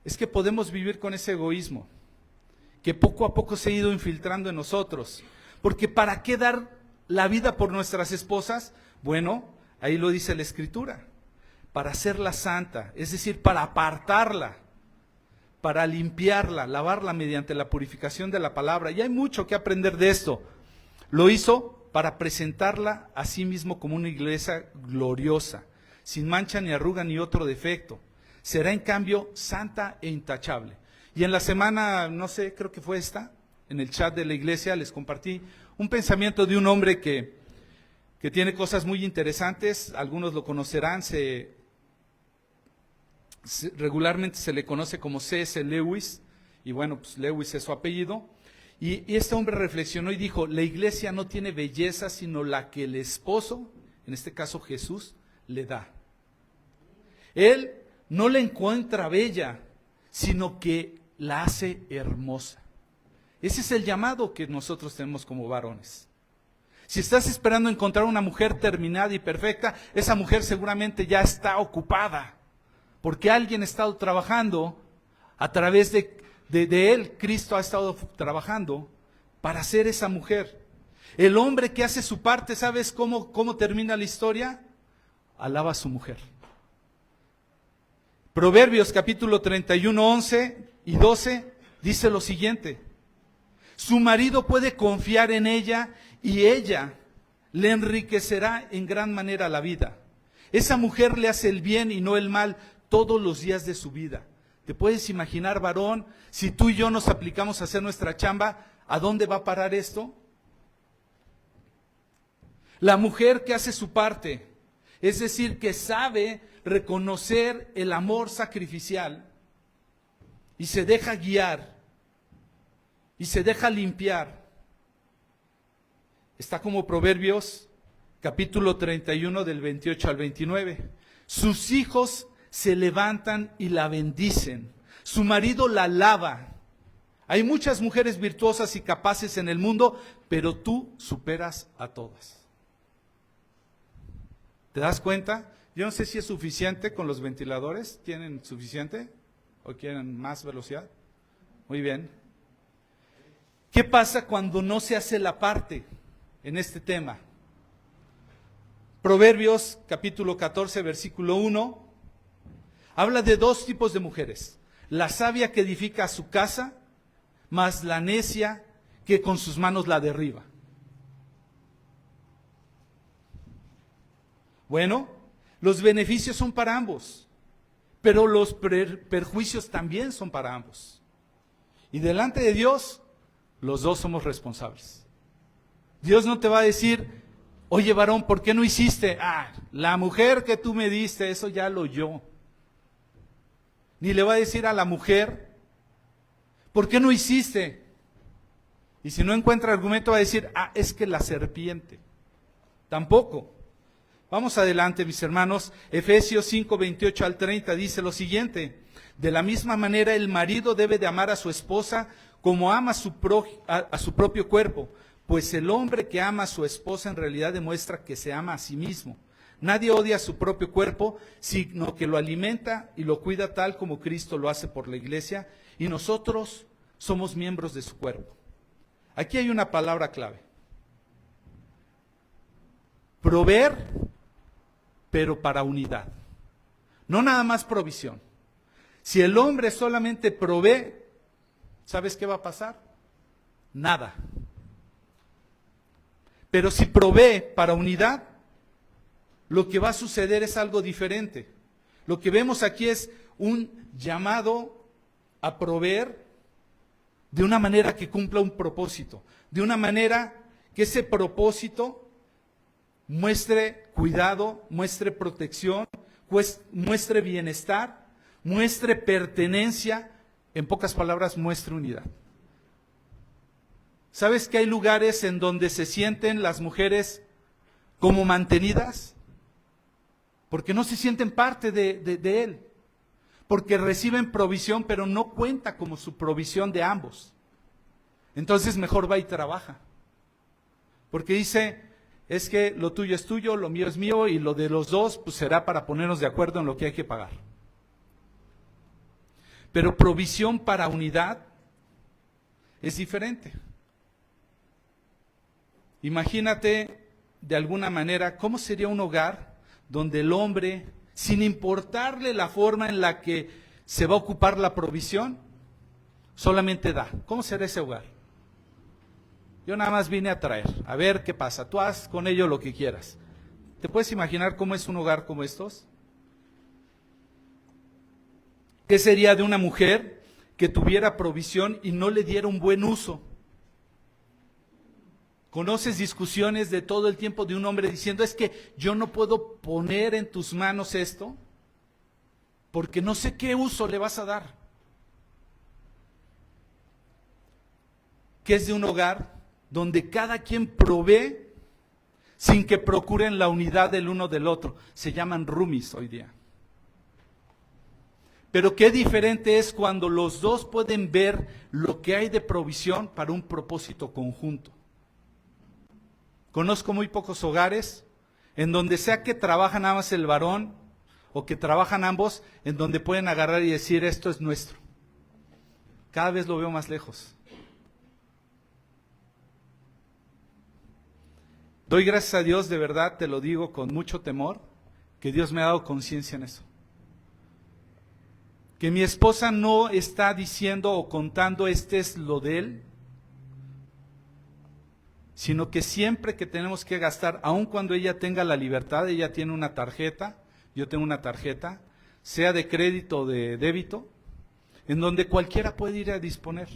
es que podemos vivir con ese egoísmo, que poco a poco se ha ido infiltrando en nosotros. Porque ¿para qué dar la vida por nuestras esposas? Bueno, ahí lo dice la Escritura, para hacerla santa, es decir, para apartarla, para limpiarla, lavarla mediante la purificación de la palabra. Y hay mucho que aprender de esto. Lo hizo para presentarla a sí mismo como una iglesia gloriosa, sin mancha ni arruga ni otro defecto. Será en cambio santa e intachable. Y en la semana, no sé, creo que fue esta, en el chat de la iglesia les compartí un pensamiento de un hombre que tiene cosas muy interesantes. Algunos lo conocerán, regularmente se le conoce como C.S. Lewis, y bueno, pues Lewis es su apellido. Y este hombre reflexionó y dijo, la iglesia no tiene belleza sino la que el esposo, en este caso Jesús, le da. Él no la encuentra bella, sino que la hace hermosa. Ese es el llamado que nosotros tenemos como varones. Si estás esperando encontrar una mujer terminada y perfecta, esa mujer seguramente ya está ocupada, porque alguien ha estado trabajando a través de él. Cristo ha estado trabajando para ser esa mujer. El hombre que hace su parte, ¿sabes cómo termina la historia? Alaba a su mujer. Proverbios capítulo 31, 11 y 12 dice lo siguiente: su marido puede confiar en ella y ella le enriquecerá en gran manera la vida. Esa mujer le hace el bien y no el mal todos los días de su vida. ¿Te puedes imaginar, varón, si tú y yo nos aplicamos a hacer nuestra chamba, a dónde va a parar esto? La mujer que hace su parte, es decir, que sabe reconocer el amor sacrificial y se deja guiar y se deja limpiar. Está como Proverbios capítulo 31 del 28 al 29. Sus hijos se levantan y la bendicen. Su marido la alaba. Hay muchas mujeres virtuosas y capaces en el mundo, pero tú superas a todas. ¿Te das cuenta? Yo no sé si es suficiente con los ventiladores. ¿Tienen suficiente? ¿O quieren más velocidad? Muy bien. ¿Qué pasa cuando no se hace la parte en este tema? Proverbios capítulo 14, versículo 1. Habla de dos tipos de mujeres: la sabia que edifica su casa, más la necia que con sus manos la derriba. Bueno, los beneficios son para ambos, pero los perjuicios también son para ambos. Y delante de Dios, los dos somos responsables. Dios no te va a decir, oye varón, ¿por qué no hiciste? La mujer que tú me diste, eso ya lo oyó. Ni le va a decir a la mujer, ¿por qué no hiciste? Y si no encuentra argumento va a decir, es que la serpiente. Tampoco. Vamos adelante, mis hermanos. Efesios 5, 28 al 30 dice lo siguiente: de la misma manera el marido debe de amar a su esposa como ama a su propio cuerpo, pues el hombre que ama a su esposa en realidad demuestra que se ama a sí mismo. Nadie odia a su propio cuerpo, sino que lo alimenta y lo cuida tal como Cristo lo hace por la iglesia, y nosotros somos miembros de su cuerpo. Aquí hay una palabra clave. Proveer, pero para unidad. No nada más provisión. Si el hombre solamente provee, ¿sabes qué va a pasar? Nada. Pero si provee para unidad, lo que va a suceder es algo diferente. Lo que vemos aquí es un llamado a proveer de una manera que cumpla un propósito, de una manera que ese propósito muestre cuidado, muestre protección, pues muestre bienestar, muestre pertenencia, en pocas palabras, muestre unidad. ¿Sabes que hay lugares en donde se sienten las mujeres como mantenidas? Porque no se sienten parte de él. Porque reciben provisión, pero no cuenta como su provisión de ambos. Entonces mejor va y trabaja. Porque dice, es que lo tuyo es tuyo, lo mío es mío, y lo de los dos pues será para ponernos de acuerdo en lo que hay que pagar. Pero provisión para unidad es diferente. Imagínate de alguna manera cómo sería un hogar donde el hombre, sin importarle la forma en la que se va a ocupar la provisión, solamente da. ¿Cómo será ese hogar? Yo nada más vine a traer, a ver qué pasa. Tú haz con ello lo que quieras. ¿Te puedes imaginar cómo es un hogar como estos? ¿Qué sería de una mujer que tuviera provisión y no le diera un buen uso? ¿Conoces discusiones de todo el tiempo de un hombre diciendo, es que yo no puedo poner en tus manos esto porque no sé qué uso le vas a dar? ¿Qué es de un hogar donde cada quien provee sin que procuren la unidad del uno del otro? Se llaman roomies hoy día. Pero qué diferente es cuando los dos pueden ver lo que hay de provisión para un propósito conjunto. Conozco muy pocos hogares en donde sea que trabaja nada más el varón o que trabajan ambos, en donde pueden agarrar y decir, esto es nuestro. Cada vez lo veo más lejos. Doy gracias a Dios, de verdad, te lo digo con mucho temor, que Dios me ha dado conciencia en eso. Que mi esposa no está diciendo o contando este es lo de él, sino que siempre que tenemos que gastar, aun cuando ella tenga la libertad, ella tiene una tarjeta, yo tengo una tarjeta, sea de crédito o de débito, en donde cualquiera puede ir a disponer.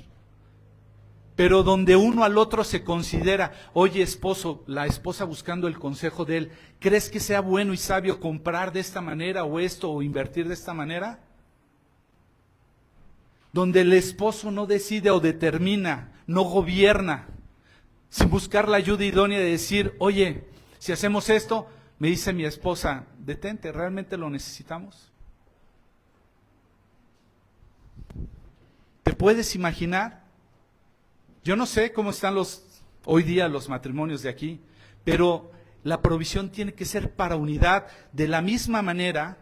Pero donde uno al otro se considera, oye esposo, la esposa buscando el consejo de él, ¿crees que sea bueno y sabio comprar de esta manera o esto o invertir de esta manera? Donde el esposo no decide o determina, no gobierna, sin buscar la ayuda idónea de decir, oye, si hacemos esto, me dice mi esposa, detente, ¿realmente lo necesitamos? ¿Te puedes imaginar? Yo no sé cómo están hoy día los matrimonios de aquí, pero la provisión tiene que ser para unidad. De la misma manera,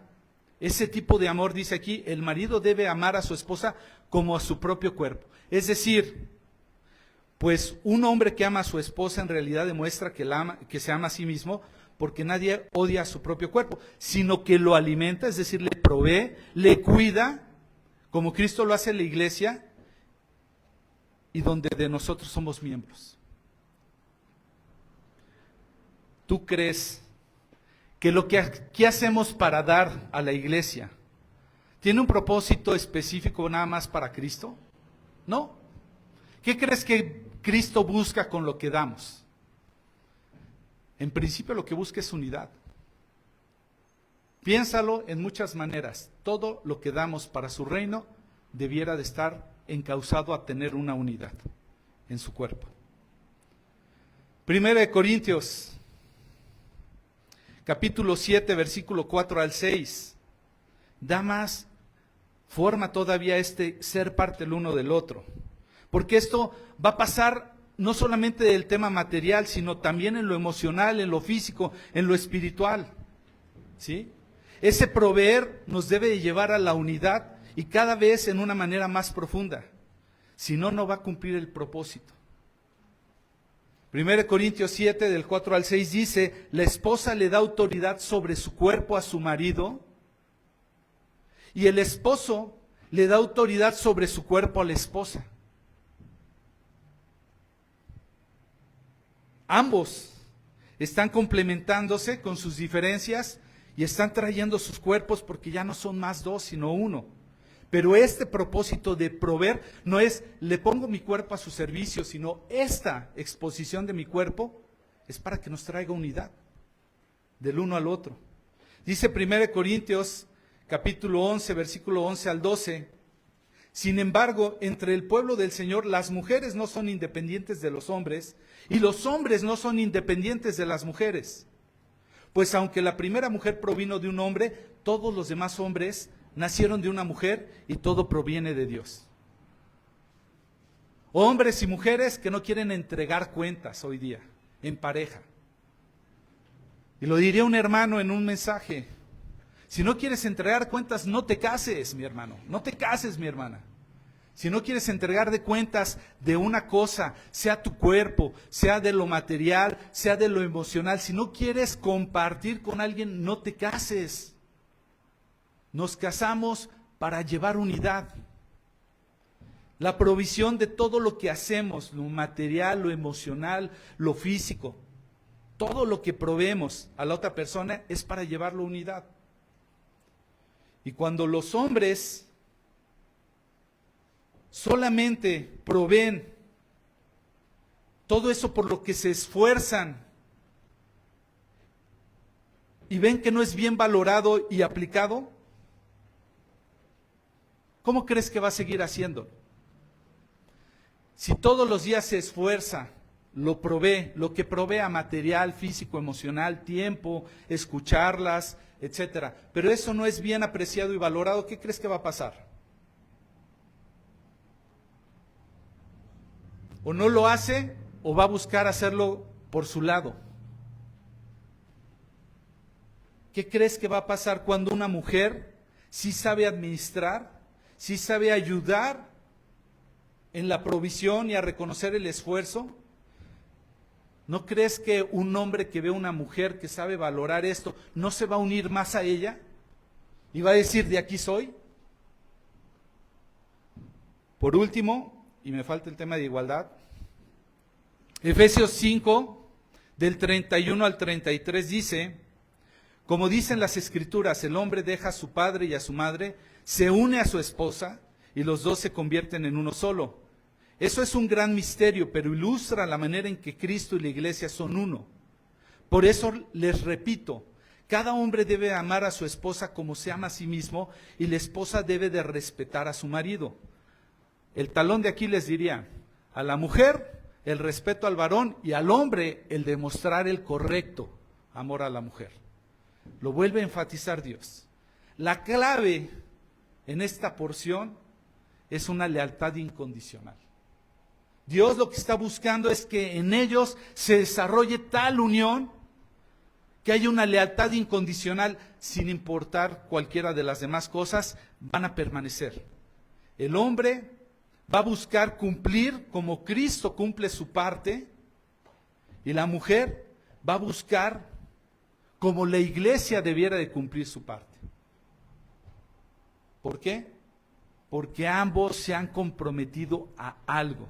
ese tipo de amor, dice aquí, el marido debe amar a su esposa como a su propio cuerpo. Es decir, pues un hombre que ama a su esposa en realidad demuestra que se ama a sí mismo, porque nadie odia a su propio cuerpo, sino que lo alimenta, es decir, le provee, le cuida, como Cristo lo hace en la iglesia, y donde de nosotros somos miembros. ¿Tú crees que lo que aquí hacemos para dar a la iglesia tiene un propósito específico nada más para Cristo? No. ¿Qué crees que Cristo busca con lo que damos? En principio lo que busca es unidad. Piénsalo en muchas maneras. Todo lo que damos para su reino debiera de estar encauzado a tener una unidad en su cuerpo. Primera de Corintios, capítulo 7, versículo 4 al 6. Da más forma todavía ser parte el uno del otro. Porque esto va a pasar no solamente del tema material, sino también en lo emocional, en lo físico, en lo espiritual. ¿Sí? Ese proveer nos debe de llevar a la unidad y cada vez en una manera más profunda. Si no, no va a cumplir el propósito. 1 Corintios 7, del 4 al 6 dice, la esposa le da autoridad sobre su cuerpo a su marido y el esposo le da autoridad sobre su cuerpo a la esposa. Ambos están complementándose con sus diferencias y están trayendo sus cuerpos porque ya no son más dos, sino uno. Pero este propósito de proveer no es le pongo mi cuerpo a su servicio, sino esta exposición de mi cuerpo es para que nos traiga unidad del uno al otro. Dice 1 Corintios capítulo 11, versículo 11 al 12. Sin embargo, entre el pueblo del Señor las mujeres no son independientes de los hombres y los hombres no son independientes de las mujeres. Pues aunque la primera mujer provino de un hombre, todos los demás hombres nacieron de una mujer y todo proviene de Dios. Hombres y mujeres que no quieren entregar cuentas hoy día en pareja. Y lo diría un hermano en un mensaje. Si no quieres entregar cuentas, no te cases, mi hermano. No te cases, mi hermana. Si no quieres entregar de cuentas de una cosa, sea tu cuerpo, sea de lo material, sea de lo emocional, si no quieres compartir con alguien, no te cases. Nos casamos para llevar unidad. La provisión de todo lo que hacemos, lo material, lo emocional, lo físico, todo lo que proveemos a la otra persona es para llevarlo a unidad. Y cuando los hombres solamente proveen todo eso por lo que se esfuerzan y ven que no es bien valorado y aplicado, ¿cómo crees que va a seguir haciendo? Si todos los días se esfuerza, lo provee, lo que provea material, físico, emocional, tiempo, escucharlas, etcétera, pero eso no es bien apreciado y valorado, ¿qué crees que va a pasar? O no lo hace o va a buscar hacerlo por su lado. ¿Qué crees que va a pasar cuando una mujer sí sabe administrar, sí sabe ayudar en la provisión y a reconocer el esfuerzo? ¿No crees que un hombre que ve a una mujer que sabe valorar esto, no se va a unir más a ella? Y va a decir, de aquí soy. Por último, y me falta el tema de igualdad, Efesios 5, del 31 al 33 dice, como dicen las Escrituras, el hombre deja a su padre y a su madre, se une a su esposa y los dos se convierten en uno solo. Eso es un gran misterio, pero ilustra la manera en que Cristo y la iglesia son uno. Por eso les repito, cada hombre debe amar a su esposa como se ama a sí mismo y la esposa debe de respetar a su marido. El talón de aquí les diría, a la mujer el respeto al varón y al hombre el demostrar el correcto amor a la mujer. Lo vuelve a enfatizar Dios. La clave en esta porción es una lealtad incondicional. Dios lo que está buscando es que en ellos se desarrolle tal unión que haya una lealtad incondicional sin importar cualquiera de las demás cosas, van a permanecer. El hombre va a buscar cumplir como Cristo cumple su parte y la mujer va a buscar como la iglesia debiera de cumplir su parte. ¿Por qué? Porque ambos se han comprometido a algo.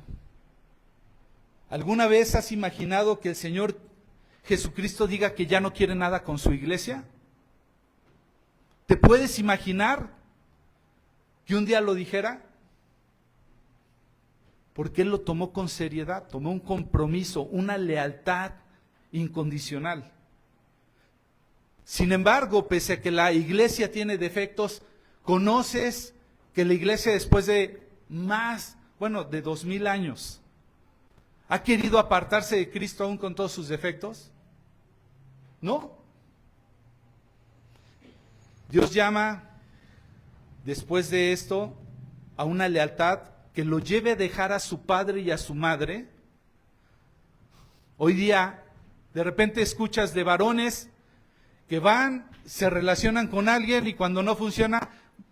¿Alguna vez has imaginado que el Señor Jesucristo diga que ya no quiere nada con su iglesia? ¿Te puedes imaginar que un día lo dijera? Porque Él lo tomó con seriedad, tomó un compromiso, una lealtad incondicional. Sin embargo, pese a que la iglesia tiene defectos, conoces que la iglesia después de de 2000 años, ¿ha querido apartarse de Cristo aún con todos sus defectos? No. Dios llama, después de esto, a una lealtad que lo lleve a dejar a su padre y a su madre. Hoy día, de repente escuchas de varones que van, se relacionan con alguien y cuando no funciona,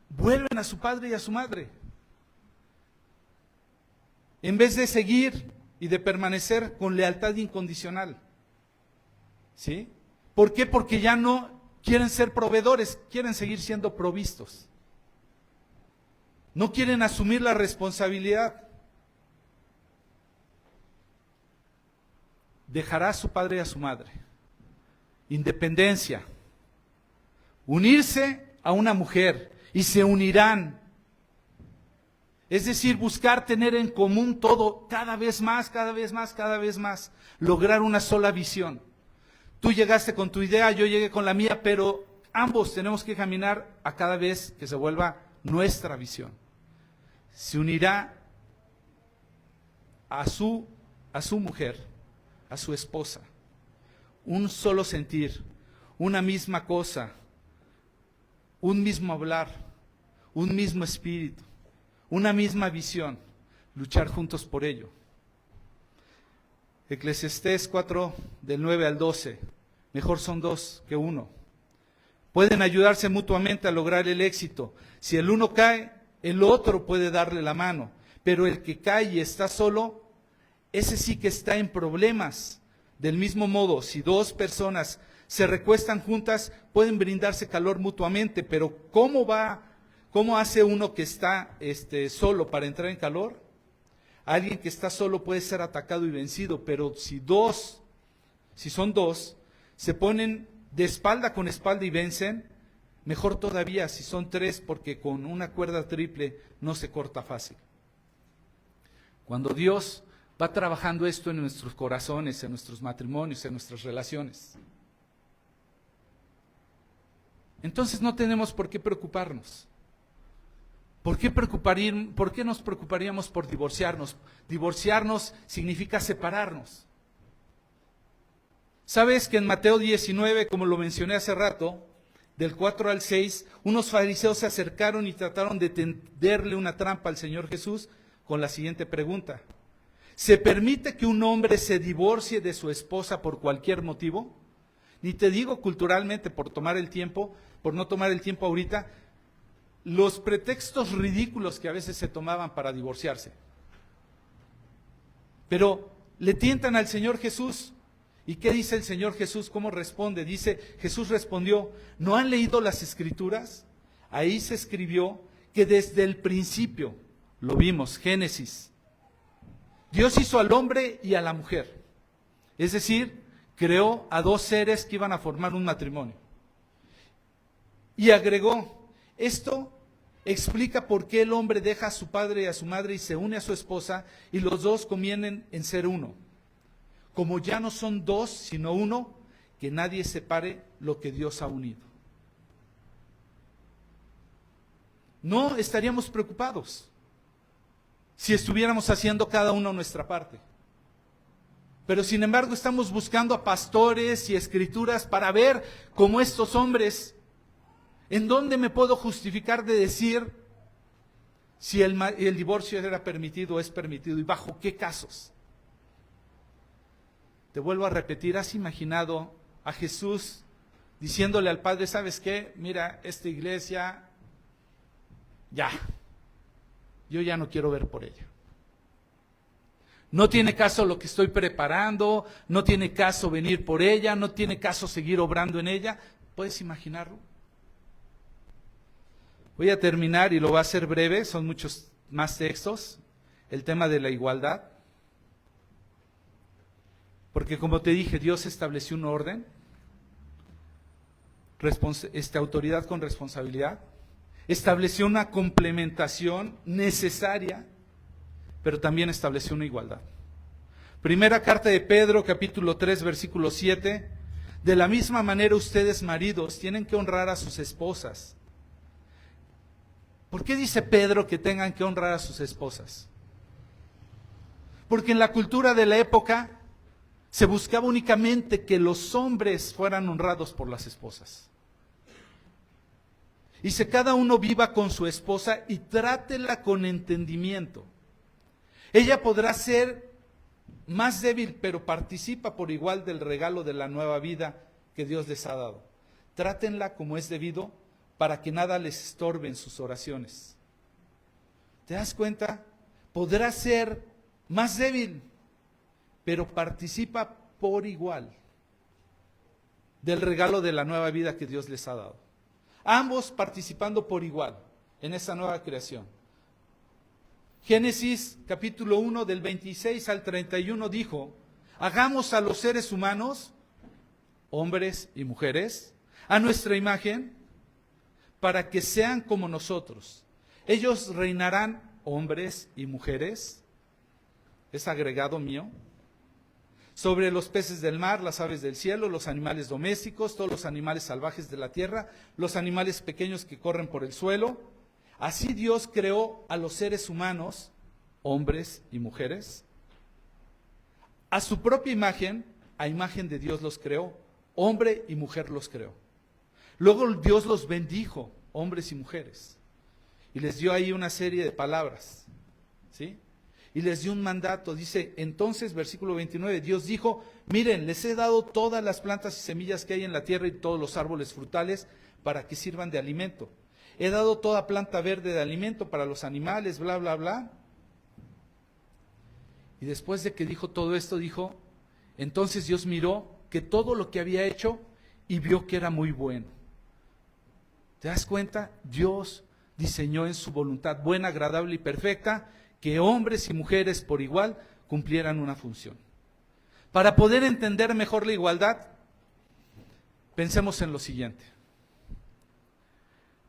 vuelven a su padre y a su madre. En vez de seguir y de permanecer con lealtad incondicional. ¿Sí? ¿Por qué? Porque ya no quieren ser proveedores, quieren seguir siendo provistos. No quieren asumir la responsabilidad. Dejará a su padre y a su madre. Independencia. Unirse a una mujer y se unirán. Es decir, buscar tener en común todo, cada vez más, cada vez más, cada vez más. Lograr una sola visión. Tú llegaste con tu idea, yo llegué con la mía, pero ambos tenemos que caminar a cada vez que se vuelva nuestra visión. Se unirá a su mujer, a su esposa. Un solo sentir, una misma cosa, un mismo hablar, un mismo espíritu, una misma visión, luchar juntos por ello. Eclesiastés 4, del 9 al 12, mejor son dos que uno. Pueden ayudarse mutuamente a lograr el éxito. Si el uno cae, el otro puede darle la mano, pero el que cae y está solo, ese sí que está en problemas. Del mismo modo, si dos personas se recuestan juntas, pueden brindarse calor mutuamente, pero ¿cómo hace uno que está solo para entrar en calor? Alguien que está solo puede ser atacado y vencido, pero si son dos, se ponen de espalda con espalda y vencen, mejor todavía si son tres, porque con una cuerda triple no se corta fácil. Cuando Dios va trabajando esto en nuestros corazones, en nuestros matrimonios, en nuestras relaciones, entonces no tenemos por qué preocuparnos. ¿Por qué nos preocuparíamos por divorciarnos? Divorciarnos significa separarnos. ¿Sabes que en Mateo 19, como lo mencioné hace rato, del 4 al 6, unos fariseos se acercaron y trataron de tenderle una trampa al Señor Jesús con la siguiente pregunta? ¿Se permite que un hombre se divorcie de su esposa por cualquier motivo? Ni te digo culturalmente por no tomar el tiempo ahorita, los pretextos ridículos que a veces se tomaban para divorciarse. Pero le tientan al Señor Jesús. ¿Y qué dice el Señor Jesús? ¿Cómo responde? Dice, Jesús respondió, ¿no han leído las Escrituras? Ahí se escribió que desde el principio, lo vimos, Génesis, Dios hizo al hombre y a la mujer. Es decir, creó a dos seres que iban a formar un matrimonio. Y agregó, esto explica por qué el hombre deja a su padre y a su madre y se une a su esposa y los dos convienen en ser uno. Como ya no son dos, sino uno, que nadie separe lo que Dios ha unido. No estaríamos preocupados si estuviéramos haciendo cada uno nuestra parte. Pero sin embargo estamos buscando a pastores y escrituras para ver cómo estos hombres, ¿en dónde me puedo justificar de decir si el divorcio era permitido o es permitido y bajo qué casos? Te vuelvo a repetir, ¿has imaginado a Jesús diciéndole al Padre, ¿sabes qué? Mira, esta iglesia, yo ya no quiero ver por ella. No tiene caso lo que estoy preparando, no tiene caso venir por ella, no tiene caso seguir obrando en ella. ¿Puedes imaginarlo? Voy a terminar y lo voy a hacer breve, son muchos más textos, el tema de la igualdad. Porque como te dije, Dios estableció un orden, autoridad con responsabilidad, estableció una complementación necesaria, pero también estableció una igualdad. Primera carta de Pedro, capítulo 3, versículo 7, de la misma manera ustedes maridos tienen que honrar a sus esposas. ¿Por qué dice Pedro que tengan que honrar a sus esposas? Porque en la cultura de la época se buscaba únicamente que los hombres fueran honrados por las esposas. Dice, cada uno viva con su esposa y trátela con entendimiento. Ella podrá ser más débil, pero participa por igual del regalo de la nueva vida que Dios les ha dado. Trátenla como es debido para que nada les estorbe en sus oraciones. ¿Te das cuenta? Podrá ser más débil, pero participa por igual del regalo de la nueva vida que Dios les ha dado. Ambos participando por igual en esa nueva creación. Génesis capítulo 1 del 26 al 31 dijo: hagamos a los seres humanos, hombres y mujeres, a nuestra imagen, para que sean como nosotros. Ellos reinarán, hombres y mujeres, es agregado mío, sobre los peces del mar, las aves del cielo, los animales domésticos, todos los animales salvajes de la tierra, los animales pequeños que corren por el suelo. Así Dios creó a los seres humanos, hombres y mujeres. A su propia imagen, a imagen de Dios los creó, hombre y mujer los creó. Luego Dios los bendijo, hombres y mujeres, y les dio ahí una serie de palabras, ¿sí? Y les dio un mandato, dice, entonces, versículo 29, Dios dijo: miren, les he dado todas las plantas y semillas que hay en la tierra y todos los árboles frutales para que sirvan de alimento. He dado toda planta verde de alimento para los animales, bla, bla, bla. Y después de que dijo todo esto, dijo, entonces Dios miró que todo lo que había hecho y vio que era muy bueno. ¿Te das cuenta? Dios diseñó en su voluntad buena, agradable y perfecta que hombres y mujeres por igual cumplieran una función. Para poder entender mejor la igualdad, pensemos en lo siguiente.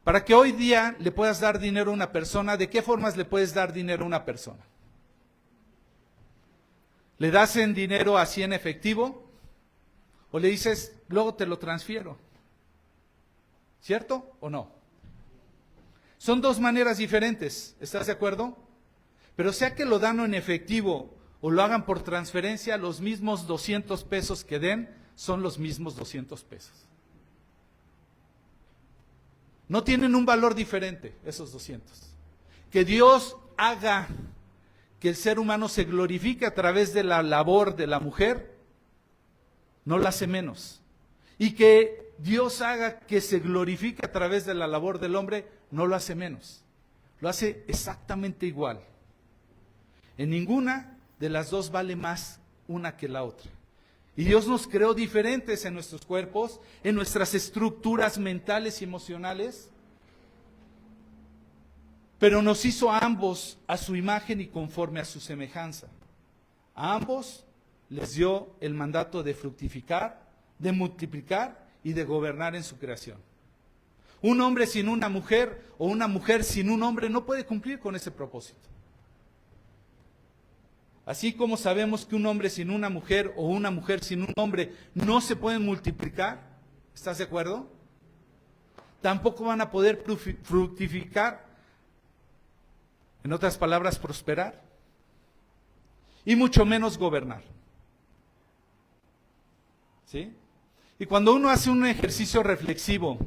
Para que hoy día le puedas dar dinero a una persona, ¿de qué formas le puedes dar dinero a una persona? ¿Le das en dinero así en efectivo? ¿O le dices, luego te lo transfiero? ¿Cierto o no? Son dos maneras diferentes, ¿estás de acuerdo? Pero sea que lo dan en efectivo o lo hagan por transferencia, los mismos 200 pesos que den son los mismos 200 pesos. No tienen un valor diferente esos 200. Que Dios haga que el ser humano se glorifique a través de la labor de la mujer, no lo hace menos. Y que Dios haga que se glorifique a través de la labor del hombre, no lo hace menos. Lo hace exactamente igual. En ninguna de las dos vale más una que la otra. Y Dios nos creó diferentes en nuestros cuerpos, en nuestras estructuras mentales y emocionales, pero nos hizo a ambos a su imagen y conforme a su semejanza. A ambos les dio el mandato de fructificar, de multiplicar y de gobernar en su creación. Un hombre sin una mujer o una mujer sin un hombre no puede cumplir con ese propósito. Así como sabemos que un hombre sin una mujer o una mujer sin un hombre no se pueden multiplicar, ¿estás de acuerdo? Tampoco van a poder fructificar, en otras palabras, prosperar, y mucho menos gobernar. ¿Sí? Y cuando uno hace un ejercicio reflexivo,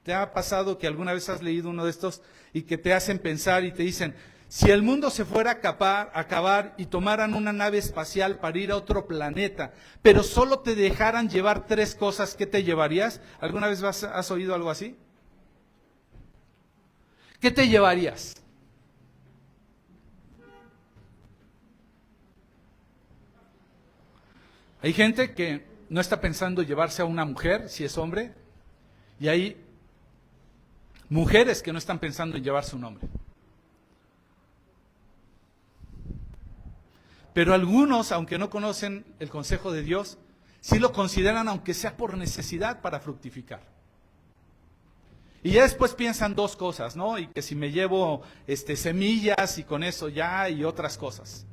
¿te ha pasado que alguna vez has leído uno de estos y que te hacen pensar y te dicen, si el mundo se fuera a acabar y tomaran una nave espacial para ir a otro planeta, pero solo te dejaran llevar 3 cosas, ¿qué te llevarías? ¿Alguna vez has oído algo así? ¿Qué te llevarías? Hay gente que no está pensando llevarse a una mujer, si es hombre, y hay mujeres que no están pensando en llevarse a un hombre. Pero algunos, aunque no conocen el consejo de Dios, sí lo consideran, aunque sea por necesidad, para fructificar. Y ya después piensan 2 cosas, ¿no? Y que si me llevo semillas y con eso ya, y otras cosas.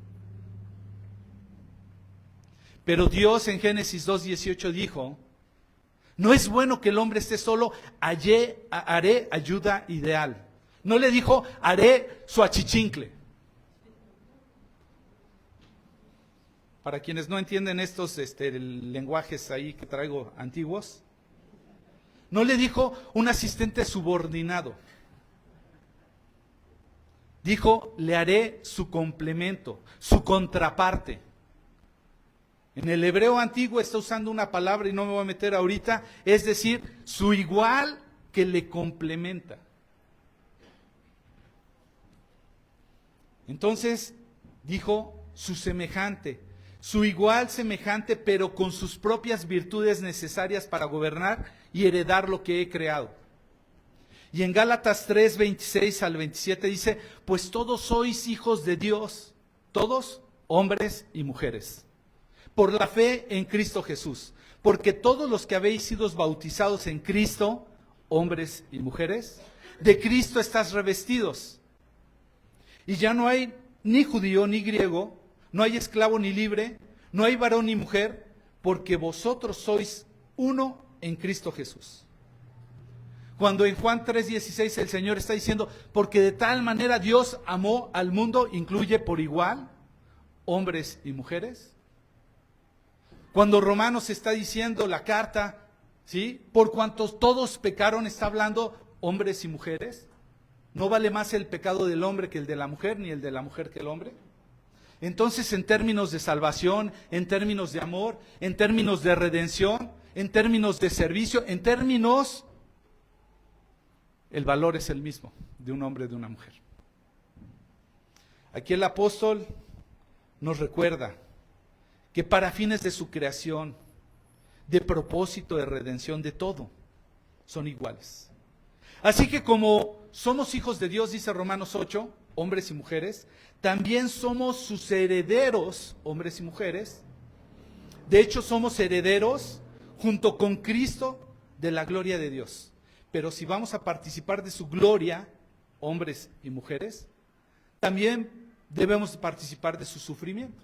Pero Dios en Génesis 2:18 dijo, no es bueno que el hombre esté solo, haré ayuda ideal. No le dijo, haré su achichincle. Para quienes no entienden estos lenguajes ahí que traigo antiguos, no le dijo un asistente subordinado. Dijo, le haré su complemento, su contraparte. En el hebreo antiguo está usando una palabra y no me voy a meter ahorita, es decir, su igual que le complementa. Entonces dijo su semejante, su igual semejante, pero con sus propias virtudes necesarias para gobernar y heredar lo que he creado. Y en Gálatas 3, 26 al 27 dice, pues todos sois hijos de Dios, todos hombres y mujeres, por la fe en Cristo Jesús, porque todos los que habéis sido bautizados en Cristo, hombres y mujeres, de Cristo estás revestidos. Y ya no hay ni judío ni griego, no hay esclavo ni libre, no hay varón ni mujer, porque vosotros sois uno en Cristo Jesús. Cuando en Juan 3:16 el Señor está diciendo, porque de tal manera Dios amó al mundo, incluye por igual hombres y mujeres. Cuando Romanos está diciendo la carta, ¿sí? Por cuantos todos pecaron, está hablando hombres y mujeres. ¿No vale más el pecado del hombre que el de la mujer, ni el de la mujer que el hombre? Entonces, en términos de salvación, en términos de amor, en términos de redención, en términos de servicio, en términos, el valor es el mismo de un hombre y de una mujer. Aquí el apóstol nos recuerda que para fines de su creación, de propósito, de redención, de todo, son iguales. Así que como somos hijos de Dios, dice Romanos 8, hombres y mujeres, también somos sus herederos, hombres y mujeres. De hecho, somos herederos junto con Cristo de la gloria de Dios. Pero si vamos a participar de su gloria, hombres y mujeres, también debemos participar de su sufrimiento,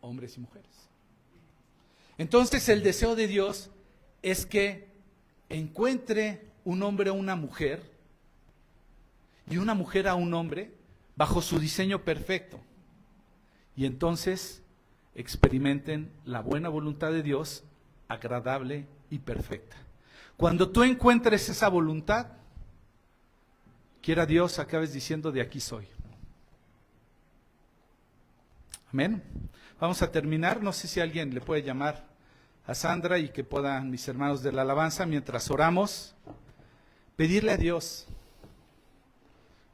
hombres y mujeres. Entonces el deseo de Dios es que encuentre un hombre a una mujer y una mujer a un hombre bajo su diseño perfecto. Y entonces experimenten la buena voluntad de Dios, agradable y perfecta. Cuando tú encuentres esa voluntad, quiera Dios, acabes diciendo, de aquí soy. Amén. Vamos a terminar. No sé si alguien le puede llamar a Sandra y que puedan mis hermanos de la alabanza, mientras oramos, pedirle a Dios.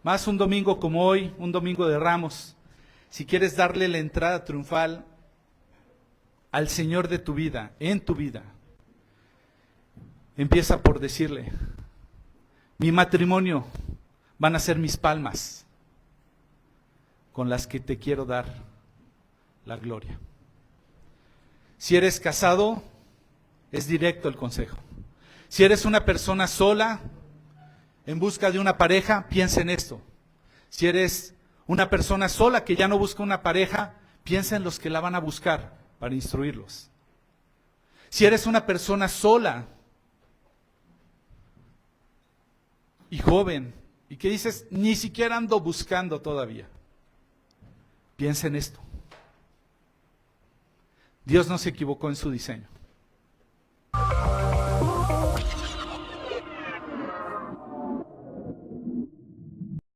Más un domingo como hoy, un domingo de Ramos, si quieres darle la entrada triunfal al Señor de tu vida, en tu vida, empieza por decirle, mi matrimonio van a ser mis palmas con las que te quiero dar la gloria. Si eres casado, es directo el consejo. Si eres una persona sola, en busca de una pareja, piensa en esto. Si eres una persona sola que ya no busca una pareja, piensa en los que la van a buscar para instruirlos. Si eres una persona sola y joven, y que dices, ni siquiera ando buscando todavía, piensa en esto. Dios no se equivocó en su diseño.